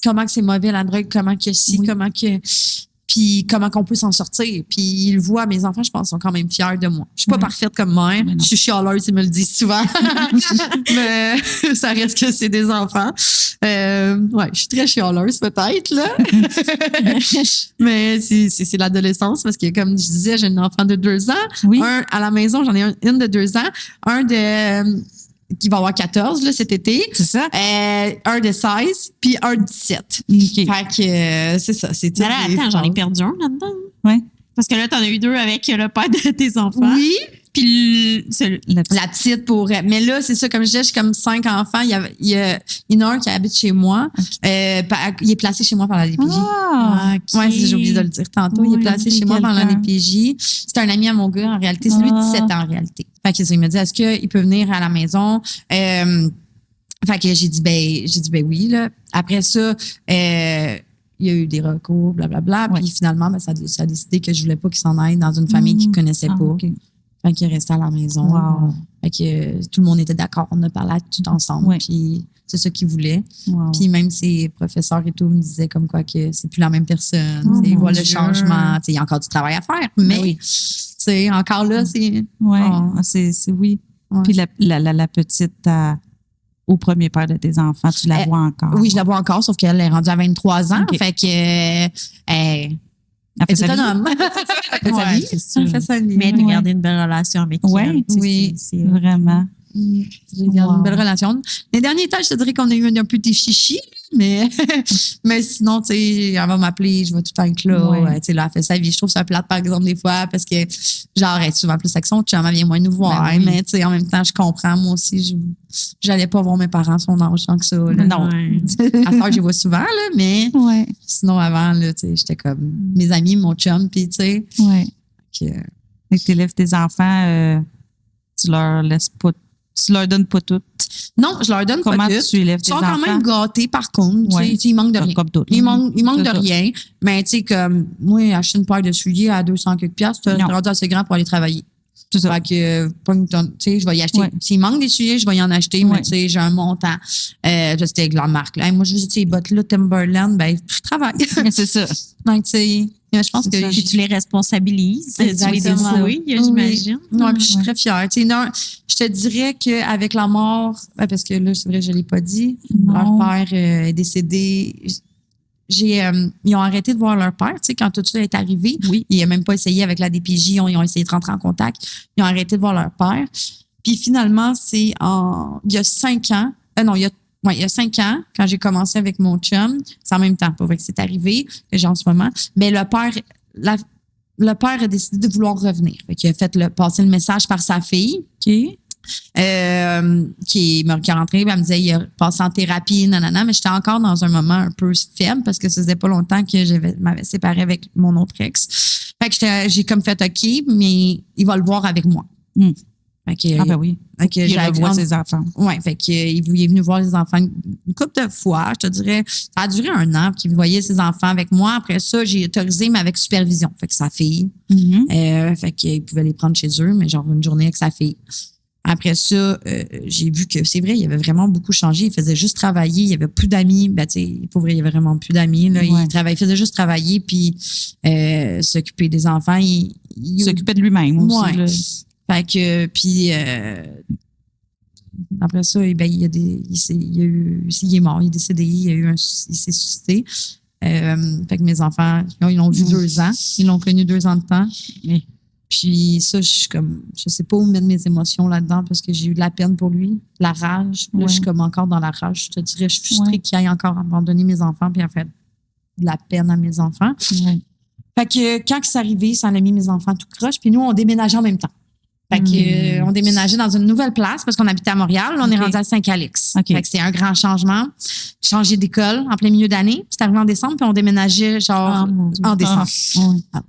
comment que c'est mauvais la drogue, comment que comment que... Puis comment qu'on peut s'en sortir. Puis ils le voient, mes enfants, je pense, sont quand même fiers de moi. Je suis pas parfaite comme mère. Je suis chialeuse, ils me le disent souvent. Mais ça reste que c'est des enfants. Ouais, je suis très chialeuse peut-être, là. Mais c'est l'adolescence parce que, comme je disais, j'ai un enfant de 2 ans. Oui. Un à la maison, j'en ai une de 2 ans. Un de... qui va avoir 14 là, cet été. C'est ça? Un de 16, puis un de 17. OK. Fait que c'est ça. C'est Mais là, attends, j'en ai perdu un là-dedans. Oui. Parce que là, t'en as eu 2 avec le père de tes enfants. Oui. Puis La petite pour... Mais là, c'est ça, comme je disais, j'ai comme 5 enfants. Il y en a un qui habite chez moi. Il est placé chez moi par la DPJ. Ah, OK. Ouais, j'ai oublié de le dire tantôt. Il est placé chez moi par la DPJ. C'est un ami à mon gars, en réalité. C'est lui de 17 ans, en réalité. Fait que ça, il me dit, est-ce qu'il peut venir à la maison? Fait que j'ai dit, ben oui, là. Après ça, il y a eu des recours, blablabla. Puis finalement, ça a décidé que je voulais pas qu'il s'en aille dans une famille qu'il connaissait pas. OK. Fait qu'il restait à la maison. Wow. Fait que tout le monde était d'accord. On a parlé tout ensemble. Ouais. Puis c'est ça qu'il voulait. Wow. Puis même ses professeurs et tout me disaient comme quoi que c'est plus la même personne. Oh, Ils voient mon le Dieu. changement. Il y a encore du travail à faire. Mais oui. encore là, c'est... Oui, Oh. c'est oui. Ouais. Puis la petite au premier père de tes enfants, tu la vois encore. Oui, je la vois encore, sauf qu'elle est rendue à 23 ans. OK. Fait que... Elle fait Elle est sa vie. autonome. Elle fait sa Ouais, vie. c'est sûr. Elle fait sa vie. Mais de Ouais. garder une belle relation avec Ouais, elle. tu sais, oui, c'est Vraiment. J'ai gardé une belle relation. Les derniers temps, je te dirais qu'on a eu un peu des chichis, mais sinon, tu sais, elle va m'appeler, je vais tout le temps être là. Ouais. Tu sais, là, elle fait sa vie. Je trouve ça plate, par exemple, des fois, parce que, genre, elle est souvent plus avec son chum, elle vient moins nous voir. Ben oui. Mais, tu sais, en même temps, je comprends. Moi aussi, j'allais pas voir mes parents à son âge tant que ça. Là. Non. Ouais. À ce je les vois souvent, là, mais Ouais. sinon, avant, là, tu sais, j'étais comme mes amis, mon chum, puis, tu sais, Ouais. que, Fait que tu élèves tes enfants, tu leur laisses pas, tu leur donnes pas tout. non, je leur donne Comment pas tout. tu élèves Ils tes sont enfants? quand même gâtés, par contre. Ouais. Tu sais, ils manquent de rien. Comme d'autres. Ils manquent C'est de ça. rien. Mais tu sais, comme moi, acheter une paire de souliers à 200 quelques piastres, t'es Non. rendu assez grand pour aller travailler. C'est ça. Fait que, tu sais, je vais y acheter. Ouais. S'il manque des souliers, je vais y en acheter, mais Ouais. tu sais, j'ai un montant. C'était avec la marque. Là. Hey, moi, je dis, ces bottes-là, Timberland, ben, je travaille. C'est ça. Donc, tu sais, je pense que. Puis tu les responsabilises. Tu les Exactement. débrouilles, j'imagine. Oui, puis je suis très fière. Tu sais, non, je te dirais qu'avec la mort, parce que là, c'est vrai, je ne l'ai pas dit, Non. leur père est décédé. Ils ont arrêté de voir leur père, tu sais, quand tout ça est arrivé. Oui. Ils n'ont même pas essayé avec la DPJ, ils ont essayé de rentrer en contact. Ils ont arrêté de voir leur père. Puis finalement, il y a 5 ans, il y a 5 ans, quand j'ai commencé avec mon chum, c'est en même temps, pas vrai que c'est arrivé, que j'ai en ce moment, mais le père a décidé de vouloir revenir. Fait qu'il a fait passer le message par sa fille. OK. Qui est rentrée, elle me disait il a passé en thérapie, nanana, mais j'étais encore dans un moment un peu faible parce que ça faisait pas longtemps que je m'avais séparée avec mon autre ex. Fait que j'ai comme fait OK, mais il va le voir avec moi. Mm. Fait que, Ah ben oui. fait que Il revoit ses enfants. Ouais, fait que il est venu voir les enfants une couple de fois, je te dirais. Ça a duré 1 an qu'il voyait ses enfants avec moi. Après ça, j'ai autorisé, mais avec supervision. Fait que sa fille. Mhm. Fait qu'il pouvait les prendre chez eux, mais genre une journée avec sa fille. Après ça, j'ai vu que c'est vrai, il avait vraiment beaucoup changé. Il faisait juste travailler. Il n'y avait plus d'amis. Ben, tu sais, pour vrai, il n'y avait vraiment plus d'amis. Là. Ouais. Il faisait juste travailler puis s'occuper des enfants. Il s'occupait de lui-même aussi. Ouais. Là. Fait que, puis après ça, il est mort, il est décédé, il s'est suicidé. Fait que mes enfants, ils l'ont vu 2 ans. Ils l'ont connu 2 ans de temps. Oui. Puis ça, je sais pas où mettre mes émotions là-dedans parce que j'ai eu de la peine pour lui, la rage. Là, Ouais. je suis comme encore dans la rage. Je te dirais, je suis frustrée Ouais. qu'il aille encore abandonner mes enfants puis en fait de la peine à mes enfants. Ouais. Fait que quand c'est arrivé, ça a mis mes enfants tout croche. Puis nous, on déménageait en même temps. Fait que on déménageait dans une nouvelle place parce qu'on habitait à Montréal. Là, on est OK. rendu à Saint-Calix. OK. Fait que c'est un grand changement. Changer d'école en plein milieu d'année. Puis c'est arrivé en décembre, puis on déménageait genre Oh, mon Dieu. en décembre. Ouais.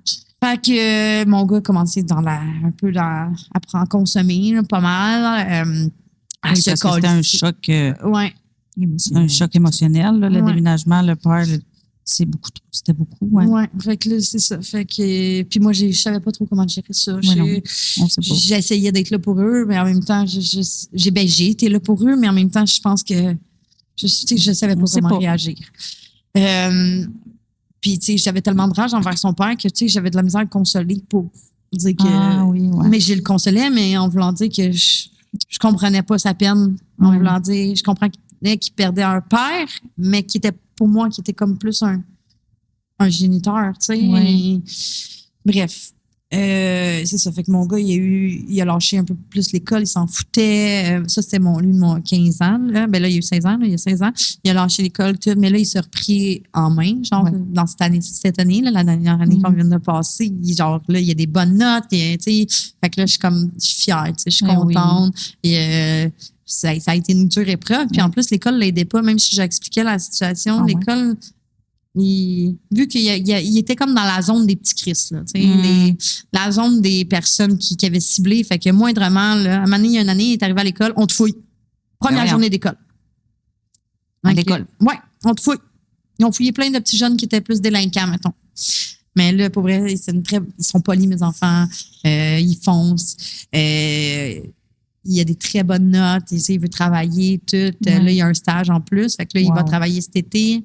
Fait que mon gars a commencé à consommer là, pas mal. À Oui, se parce que c'était un choc, Ouais. un choc émotionnel, là, le Ouais. déménagement, le père, c'était beaucoup. Ouais. Ouais. Fait que là, c'est ça. Fait que puis moi, je savais pas trop comment gérer ça. Ouais, non. On sait pas. J'essayais d'être là pour eux, mais en même temps, j'ai été là pour eux, mais en même temps, je pense que je savais pas On sait comment pas. réagir. Puis, tu sais, j'avais tellement de rage envers son père que, tu sais, j'avais de la misère à le consoler pour dire que... Ah oui, ouais. Mais je le consolais, mais en voulant dire que je comprenais pas sa peine. En voulant dire... Je comprends qu'il perdait un père, mais qui était, pour moi, qui était comme plus un géniteur, tu sais. Ouais. Bref. C'est ça. Fait que mon gars, il a lâché un peu plus l'école, il s'en foutait. Ça, c'était lui, mon 15 ans. Là. Ben là, il a eu 16 ans, là, il a 16 ans. Il a lâché l'école, tout, mais là, il s'est repris en main, genre, dans cette année, là, la dernière année qu'on vient de passer. Genre, là, il y a des bonnes notes, tu sais. Fait que là, je suis fière, tu sais, je suis contente. Et, ça a été une dure épreuve. Puis en plus, l'école l'aidait pas, même si j'expliquais la situation. L'école, vu qu'il était comme dans la zone des petits Chris, là, la zone des personnes qui avaient ciblé, fait que moindrement, là, à un moment donné, il y a une année, il est arrivé à l'école, on te fouille. Première journée d'école. À l'école? Oui, on te fouille. Ils ont fouillé plein de petits jeunes qui étaient plus délinquants, mettons. Mais là, pour vrai, ils sont polis, mes enfants. Ils foncent. Il y a des très bonnes notes. Il veut travailler, tout. Là, il y a un stage en plus. Fait que là, il va travailler cet été.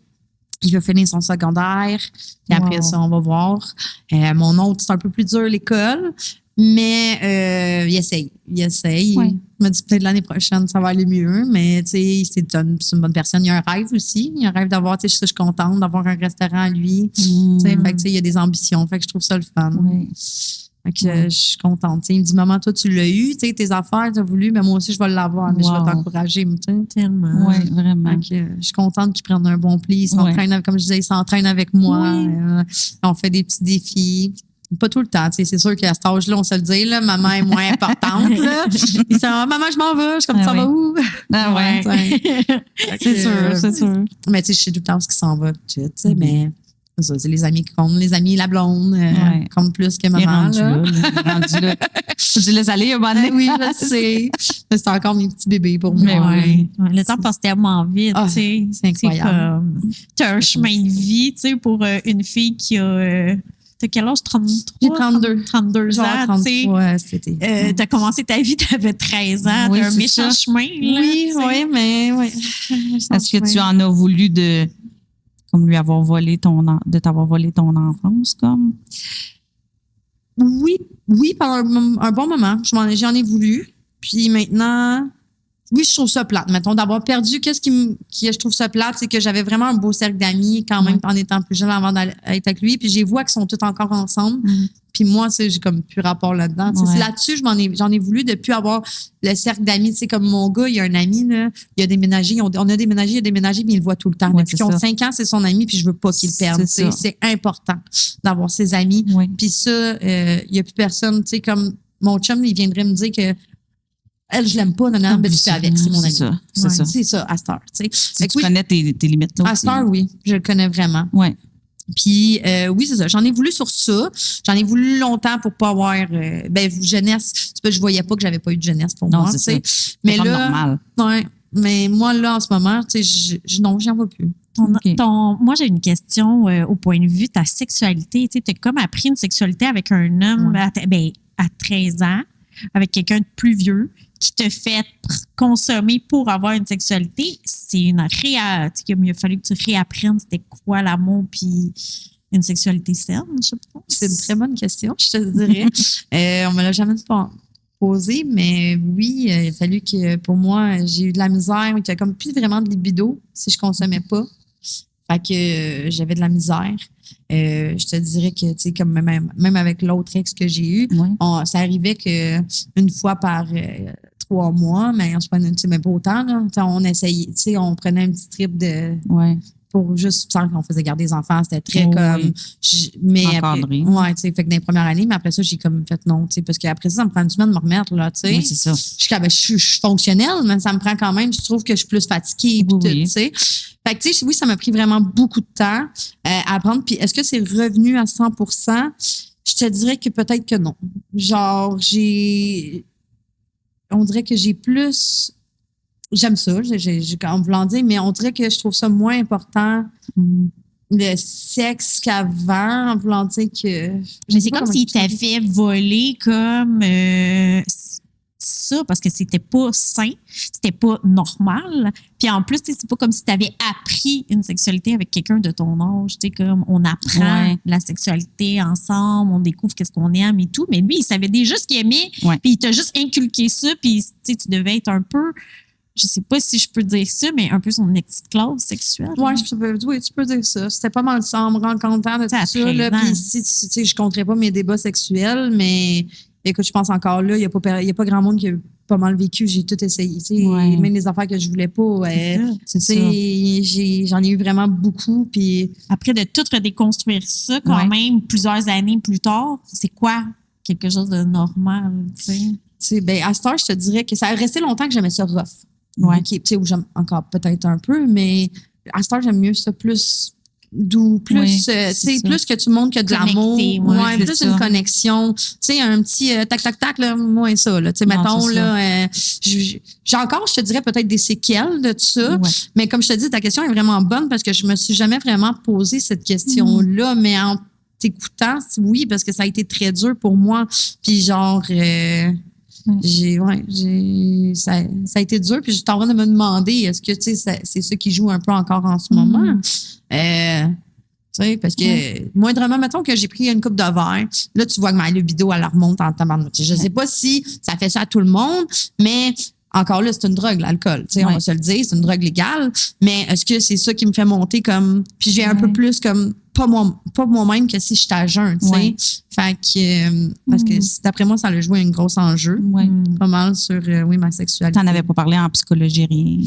Il veut finir son secondaire. Puis après ça, on va voir. Mon autre, c'est un peu plus dur, l'école. Mais il essaye. Il m'a dit peut-être l'année prochaine, ça va aller mieux. Mais tu sais, c'est une bonne personne. Il a un rêve aussi. Il a un rêve d'avoir, tu sais, je suis contente d'avoir un restaurant à lui. Tu sais, fait que tu sais, il y a des ambitions. Fait que je trouve ça le fun. Fait que je suis contente. T'sais, il me dit, maman, toi, tu l'as eu, tes affaires, tu as voulu, mais moi aussi, je vais l'avoir, mais je vais t'encourager. Tellement. Oui, vraiment. Fait que, je suis contente qu'il prenne un bon pli. Il s'entraîne, comme je disais, il s'entraîne avec moi. On fait des petits défis. Pas tout le temps. C'est sûr qu'à cet âge-là, on se le dit, là, maman est moins importante. Là. Il dit, maman, je m'en vais. Je suis comme, ça va où? Ah ouais. C'est sûr. Mais tu sais, je sais tout le temps ce qui s'en va. Mais. C'est les amis qui comptent, les amis, la blonde, comptent plus que maman. Rendu là. Tu laisses aller un moment donné. Oui, je sais. C'est encore mes petits bébés pour moi. Le temps passe tellement vite. C'est incroyable. Tu as un chemin de vie pour une fille qui a... T'as quel âge? 33? J'ai 32. 32 ans. 33, c'était. T'as commencé ta vie, t'avais 13 ans. T'as un méchant chemin. Oui, mais oui. Est-ce que tu en as voulu comme lui avoir volé de t'avoir volé ton enfance, comme? Oui, pendant un bon moment. J'en ai voulu. Puis maintenant, oui, je trouve ça plate. Mettons, d'avoir perdu, qu'est-ce qui je trouve ça plate, c'est que j'avais vraiment un beau cercle d'amis quand même en étant plus jeune avant d'être avec lui. Puis j'ai vois qu'ils sont tous encore ensemble. Puis moi, j'ai comme plus rapport là-dedans. C'est là-dessus, j'en ai voulu de plus avoir le cercle d'amis. Tu sais, comme mon gars, il y a un ami, là, il a déménagé, on a déménagé, il a déménagé, mais il le voit tout le temps. Depuis qu'ils ont 5 ans, c'est son ami, puis je veux pas qu'il le perde. C'est important d'avoir ses amis. Puis ça, il y a plus personne. Tu sais, comme mon chum, il viendrait me dire que elle, je l'aime pas, non, mais tu fais avec, c'est mon ami. C'est ça, à cette heure. Tu connais tes limites là. À cette heure, oui, je le connais vraiment. Ouais. Puis, oui, c'est ça. J'en ai voulu sur ça. J'en ai voulu longtemps pour pas avoir, jeunesse. Je voyais pas que j'avais pas eu de jeunesse pour moi. C'est mais là, normal. Ouais. Mais moi, là, en ce moment, non, j'en vois plus. Moi, j'ai une question au point de vue de ta sexualité. Tu as comme appris une sexualité avec un homme à 13 ans, avec quelqu'un de plus vieux, qui te fait consommer pour avoir une sexualité. C'est il a fallu que tu réapprennes c'était quoi l'amour puis une sexualité saine, je sais pas. C'est une très bonne question, je te dirais. On me l'a jamais posé, mais oui, il a fallu que, pour moi, j'ai eu de la misère, mais qu'il y a comme plus vraiment de libido si je consommais pas. Fait que j'avais de la misère. Je te dirais que, tu sais, comme même avec l'autre ex que j'ai eu, ça arrivait qu'une fois par 3 mois, mais on se prenait, tu sais, mais pas autant, là. On essayait, tu sais, on prenait un petit trip pour juste, sans qu'on faisait garder les enfants, c'était très comme. Mais encadré. Après, tu sais, fait que dans les premières années, mais après ça, j'ai comme fait non, tu sais, parce qu'après ça me prend une semaine de me remettre, là, tu sais. Oui, c'est ça. Je suis fonctionnelle, mais ça me prend quand même, je trouve que je suis plus fatiguée, tu sais. Fait que, tu sais, oui, ça m'a pris vraiment beaucoup de temps à apprendre. Puis, est-ce que c'est revenu à 100%? Je te dirais que peut-être que non. Genre, on dirait que j'ai plus... J'aime ça, en voulant dire, mais on dirait que je trouve ça moins important, le sexe qu'avant, en voulant dire que... Mais c'est comme s'il t'a fait voler comme... ça parce que c'était pas sain, c'était pas normal. Puis en plus, c'est pas comme si tu avais appris une sexualité avec quelqu'un de ton âge. Comme on apprend la sexualité ensemble, on découvre qu'est-ce qu'on aime et tout. Mais lui, il savait déjà ce qu'il aimait, puis il t'a juste inculqué ça, puis tu devais être un peu... Je sais pas si je peux dire ça, mais un peu son esclave sexuelle. Oui, tu peux dire ça. C'était pas mal ça en me rendant compte de tout ça. Là, puis si je compterais pas mes débats sexuels, mais écoute, je pense encore là, il y a pas grand monde qui a pas mal vécu. J'ai tout essayé. Même les affaires que je voulais pas. J'en ai eu vraiment beaucoup. Puis après de tout redéconstruire ça, quand même, plusieurs années plus tard, c'est quoi quelque chose de normal, ben, à cette heure, je te dirais que ça a resté longtemps que j'aimais ça rough. Ou j'aime encore peut-être un peu, mais à cette heure, j'aime mieux ça plus doux, plus, plus que tout le monde que de l'amour. Plus une connexion. Un petit tac-tac-tac, là, moins ça. Là. Mettons, là, j'ai encore, je te dirais, peut-être des séquelles de tout ça. Mais comme je te dis, ta question est vraiment bonne parce que je me suis jamais vraiment posé cette question-là, mais en t'écoutant, oui, parce que ça a été très dur pour moi. Puis genre... ça a été dur, puis j'étais en train de me demander est-ce que c'est ça qui joue un peu encore en ce moment. Parce que moindrement, mettons que j'ai pris une coupe de verre, là tu vois que ma libido elle remonte en tabarnak. Je sais pas si ça fait ça à tout le monde, mais encore là, c'est une drogue, l'alcool. On va se le dire, c'est une drogue légale, mais est-ce que c'est ça qui me fait monter comme. Puis j'ai un peu plus comme pas moi-même que si j'étais à jeun, Fait que parce que d'après moi, ça a joué un gros enjeu. Pas mal sur ma sexualité. T'en avais pas parlé en psychologie, rien.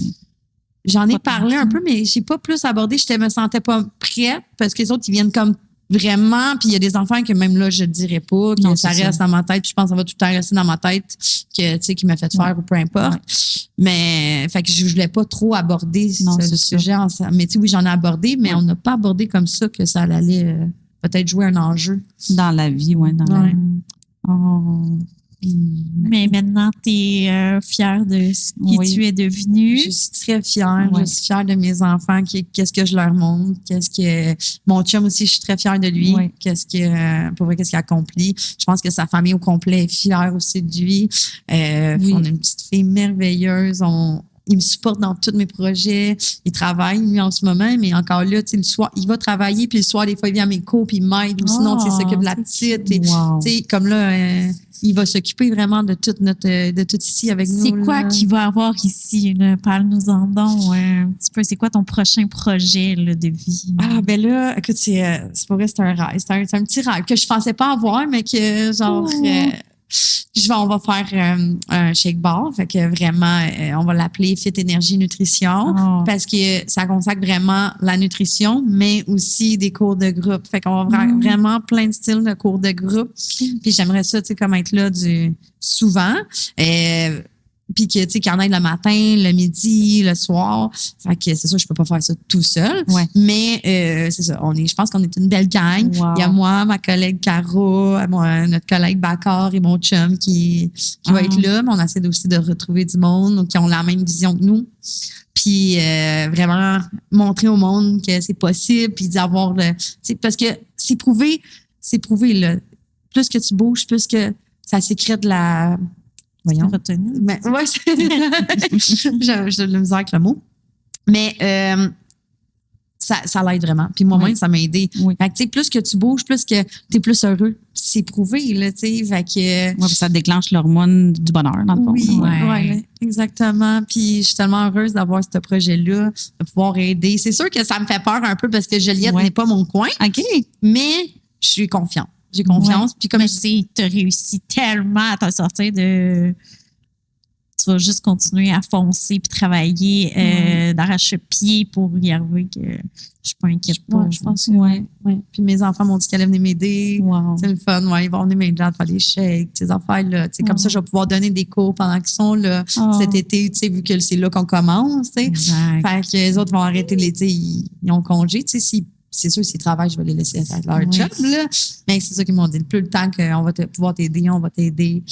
J'en ai parlé un peu, mais j'ai pas plus abordé. Je me sentais pas prête parce que les autres, ils viennent comme vraiment. Puis il y a des enfants que même là, je ne dirais pas, que ça reste dans ma tête. Puis je pense que ça va tout le temps rester dans ma tête, qui m'a fait faire ou peu importe. Mais fait que je voulais pas trop aborder ce sujet ensemble. Mais oui, j'en ai abordé, mais on n'a pas abordé comme ça que ça allait peut-être jouer un enjeu. Dans la vie, la vie. Mais maintenant, tu es fière de ce qui tu es devenue. Je suis très fière. Je suis fière de mes enfants. Qu'est-ce que je leur montre? Mon chum aussi, je suis très fière de lui. Qu'est-ce qu'il a accompli? Je pense que sa famille au complet est fière aussi de lui. On a une petite fille merveilleuse. Il me supporte dans tous mes projets. Il travaille, lui, en ce moment, mais encore là, le soir, il va travailler, puis le soir, des fois, il vient à mes cours, puis il m'aide, ou sinon, il s'occupe de la petite. Comme là, il va s'occuper vraiment de tout ici avec nous. C'est quoi qu'il va avoir ici? Là? Parle-nous-en donc un petit peu. C'est quoi ton prochain projet là, de vie? Ah, ben là, écoute, c'est pour vrai, c'est un rêve. C'est un petit rêve que je pensais pas avoir, mais que, genre... on va faire un shake bar, fait que vraiment, on va l'appeler Fit Énergie Nutrition parce que ça consacre vraiment la nutrition, mais aussi des cours de groupe. Fait qu'on va avoir vraiment plein de styles de cours de groupe. Puis j'aimerais ça, comme être là souvent. Puis qu'il y en ait le matin, le midi, le soir. Fait que c'est sûr, je peux pas faire ça tout seul. Mais c'est ça, je pense qu'on est une belle gang. Il y a moi, ma collègue Caro, notre collègue Baccar et mon chum qui va être là. Mais on essaie aussi de retrouver du monde qui ont la même vision que nous. Puis vraiment montrer au monde que c'est possible, puis d'avoir parce que c'est prouvé là. Plus que tu bouges, plus que ça sécrète la... Voyons. Mais, j'ai de la misère avec le mot. Mais ça l'aide vraiment. Puis moi-même, ça m'a aidé. Fait que, plus que tu bouges, plus que tu es plus heureux. C'est prouvé, là, tu sais. Fait que... ça déclenche l'hormone du bonheur, dans le fond. Oui, exactement. Puis je suis tellement heureuse d'avoir ce projet-là, de pouvoir aider. C'est sûr que ça me fait peur un peu parce que Joliette n'est pas mon coin. OK. Mais je suis confiante. J'ai confiance. Puis comme tu as réussi tellement à t'en sortir de... Tu vas juste continuer à foncer puis travailler d'arrache-pied pour y arriver que je suis pas inquiète pour. Je pense que Puis mes enfants m'ont dit qu'elle allait venir m'aider. C'est le fun. Ils vont venir m'aider à faire des shakes, ces affaires-là. Comme ça, je vais pouvoir donner des cours pendant qu'ils sont là cet été, vu que c'est là qu'on commence. Fait que les autres vont arrêter l'été, ils ont congé. c'est sûr, s'ils travaillent, je vais les laisser faire leur Oui. job, là. Mais c'est ça qu'ils m'ont dit. Plus le temps qu'on va pouvoir t'aider, on va t'aider.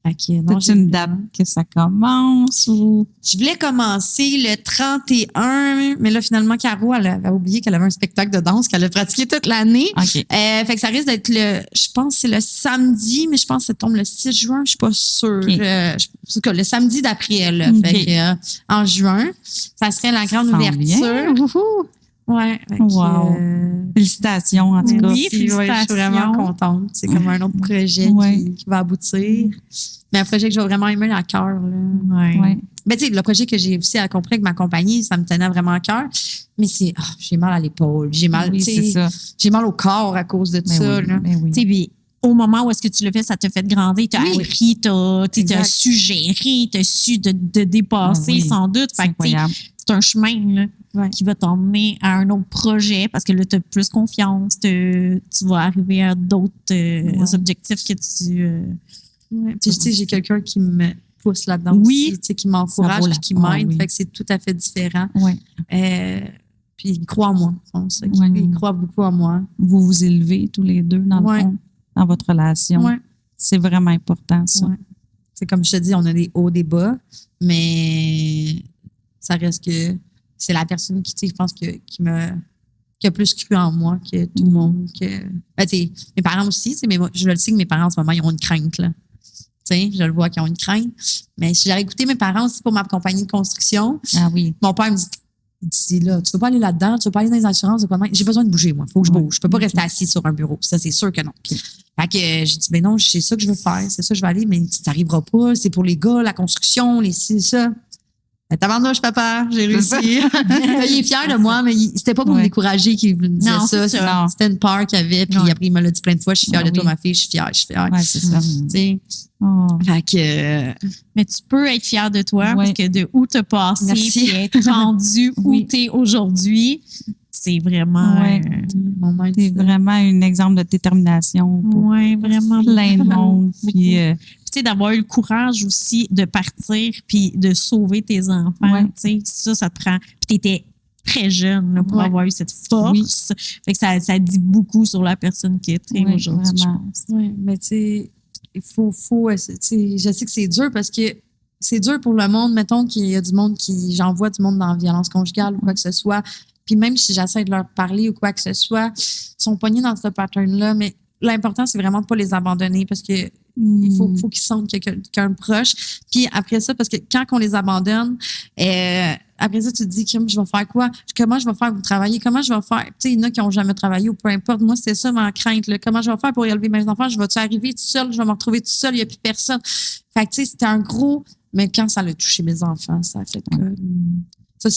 Fait que, non, T'as-tu une date que ça commence ou? je voulais commencer le 31, mais là, finalement, Caro, elle avait oublié qu'elle avait un spectacle de danse qu'elle a pratiqué toute l'année. OK. Fait que ça risque d'être je pense que c'est le samedi, mais je pense que ça tombe le 6 juin, je suis pas sûre. OK. En tout cas, le samedi d'après, là. OK. Fait que, en juin, ça serait la grande Ça sent ouverture. bien. Wouhou! Ouais. Fait que, Wow. Félicitations, en tout cas. Oui, merci, ouais, je suis félicitations. vraiment contente. C'est comme un autre projet Ouais. qui va aboutir. Mais un projet que j'ai vraiment aimé à cœur, là. Ouais. Ben, tu sais, le projet que j'ai aussi accompli avec ma compagnie, ça me tenait vraiment à cœur. Mais j'ai mal à l'épaule, j'ai mal, Oui, tu c'est sais, ça. j'ai mal au corps à cause de Mais ça, oui, là. mais oui. Tu sais, puis au moment où est-ce que tu l'as fait, ça t'a fait grandir, t'as Oui. appris, t'as Exact. su gérer, t'as su de dépasser Ah oui. sans doute. C'est Fait que, tu sais, incroyable. c'est un chemin là, Ouais. qui va t'emmener à un autre projet parce que là, tu as plus confiance, tu vas arriver à d'autres objectifs que tu. Ouais. Puis, tu sais, j'ai quelqu'un qui me pousse là-dedans Oui. aussi, tu sais, qui Ça m'encourage vaut et la- qui Ah m'aide. oui. Fait que c'est tout à fait différent. Ouais. Puis il croit en moi, je pense. Ouais. Il croit beaucoup en moi. Vous vous élevez tous les deux, dans Ouais. le fond, dans votre relation. Ouais. C'est vraiment important, ça. Ouais. C'est comme je te dis, on a des hauts, des bas, mais ça reste que c'est la personne qui, tu sais, je pense, qui a plus cru en moi que tout le monde. Ben, tu sais, mes parents aussi, tu sais, mais moi, je le sais que mes parents, en ce moment, ils ont une crainte, là. Tu sais, je le vois qu'ils ont une crainte. Mais si j'avais écouté mes parents aussi pour ma compagnie de construction, Ah oui. mon père me dit là, tu veux pas aller là-dedans, tu veux pas aller dans les assurances, j'ai besoin de bouger, moi. Faut que je bouge. Je peux pas rester assis sur un bureau. Ça, c'est sûr que non. Fait que j'ai dit, ben non, c'est ça que je veux faire, c'est ça que je vais aller, mais tu t'arriveras pas, c'est pour les gars, la construction, les ci, ça. Ben, tabarnouche, papa, j'ai réussi. Il est fier de moi, mais c'était pas pour me décourager qu'il me disait Non, ça. c'est ça. C'était une peur qu'il avait, puis après, il me l'a dit plein de fois, je suis fière de toi, ma fille, je suis fière. Ouais, c'est ça. Tu sais, Oh. fait que, Mais tu peux être fier de toi Ouais. parce que de où t'as passé Merci. puis être rendu où Oui. t'es aujourd'hui, c'est vraiment. Ouais. mon mind, C'est vraiment un exemple de détermination pour Ouais, vraiment. plein de monde. Puis, Tu sais, d'avoir eu le courage aussi de partir puis de sauver tes enfants. Ouais. Tu sais, ça te prend. Puis t'étais très jeune là, pour Ouais. avoir eu cette force. Fait que ça dit beaucoup sur la personne qui est Ouais, aujourd'hui, je vraiment. pense. Oui, mais tu sais, il faut tu sais, je sais que c'est dur parce que c'est dur pour le monde. Mettons qu'il y a du monde j'en vois du monde dans la violence conjugale ou quoi que ce soit. Puis même si j'essaie de leur parler ou quoi que ce soit, ils sont pognés dans ce pattern-là. Mais l'important, c'est vraiment de ne pas les abandonner parce que il faut qu'ils sentent qu'il y a quelqu'un de proche. Puis après ça, parce que quand on les abandonne, après ça, tu te dis, je vais faire quoi? Comment je vais faire pour travailler? Comment je vais faire? Tu sais, il y en a qui n'ont jamais travaillé ou peu importe. Moi, c'était ça ma crainte. Là. Comment je vais faire pour élever mes enfants? Je vais-tu arriver tout seul? Je vais me retrouver tout seul? Il n'y a plus personne. Fait que, tu sais, c'était un gros. Mais quand ça a touché mes enfants, ça a fait comme. Ça,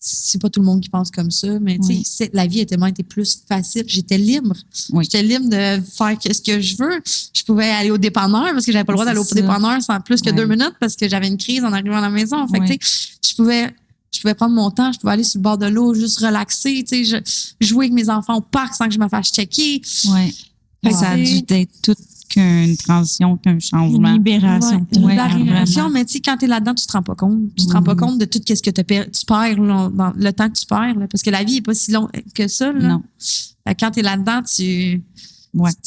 c'est pas tout le monde qui pense comme ça, mais tu sais, la vie a tellement été plus facile. J'étais libre. Oui. J'étais libre de faire ce que je veux. Je pouvais aller au dépanneur parce que j'avais pas le droit d'aller au dépanneur sans plus que 2 minutes parce que j'avais une crise en arrivant à la maison. Fait que, tu sais, je pouvais prendre mon temps, je pouvais aller sur le bord de l'eau, juste relaxer, tu sais, jouer avec mes enfants au parc sans que je me fasse checker. Oui. Ça a dû être toute qu'une transition, qu'un changement. Une libération. Ouais, La libération, vraiment. mais tu sais, quand t'es là-dedans, tu te rends pas compte. Tu te rends pas compte de tout ce que tu perds, là, dans le temps que tu perds, là, parce que la vie est pas si longue que ça. Là. Non. Fait que quand t'es là-dedans, tu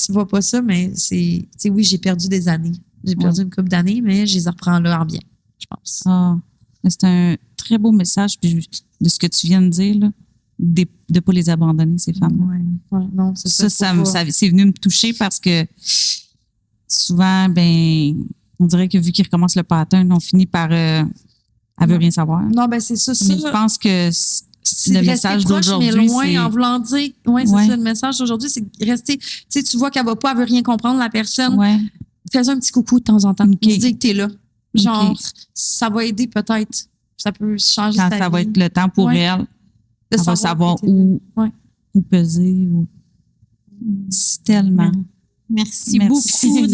vois pas ça, mais c'est, tu sais, oui, j'ai perdu des années. J'ai perdu une couple d'années, mais je les reprends là en bien, je pense. Ah, mais c'est un très beau message puis de ce que tu viens de dire, là, de ne pas les abandonner, ces femmes-là. Ouais, non, c'est ça. Ça c'est venu me toucher parce que souvent, ben, on dirait que vu qu'ils recommencent le pattern, on finit par elle veut rien savoir. Non, ben c'est ça. Mais je pense que c'est le de message rester proche, d'aujourd'hui, mais loin, c'est en voulant dire. Oui, c'est ça. Le message d'aujourd'hui, c'est rester. Tu sais, tu vois qu'elle va pas, elle veut rien comprendre, la personne. Ouais. Fais un petit coucou de temps en temps. Okay. Dis que t'es là. Genre, ça va aider peut-être. Ça peut changer quand ta ça vie. va être le temps pour elle, elle va savoir où peser. C'est tellement. Merci beaucoup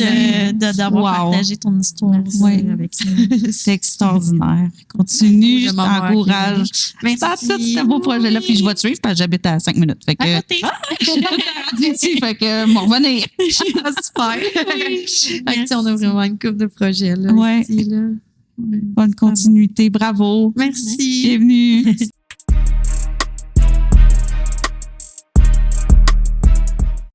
d'avoir partagé ton histoire avec nous. C'est extraordinaire. Continue, je t'encourage. Merci. C'est un beau projet-là, puis je vais te suivre parce que j'habite à 5 minutes. Fait que, à côté. fait que, m'en revenir. Super. Fait que, on a vraiment une couple de projets là, ici, là. Bonne continuité. Bravo. Merci. Bienvenue.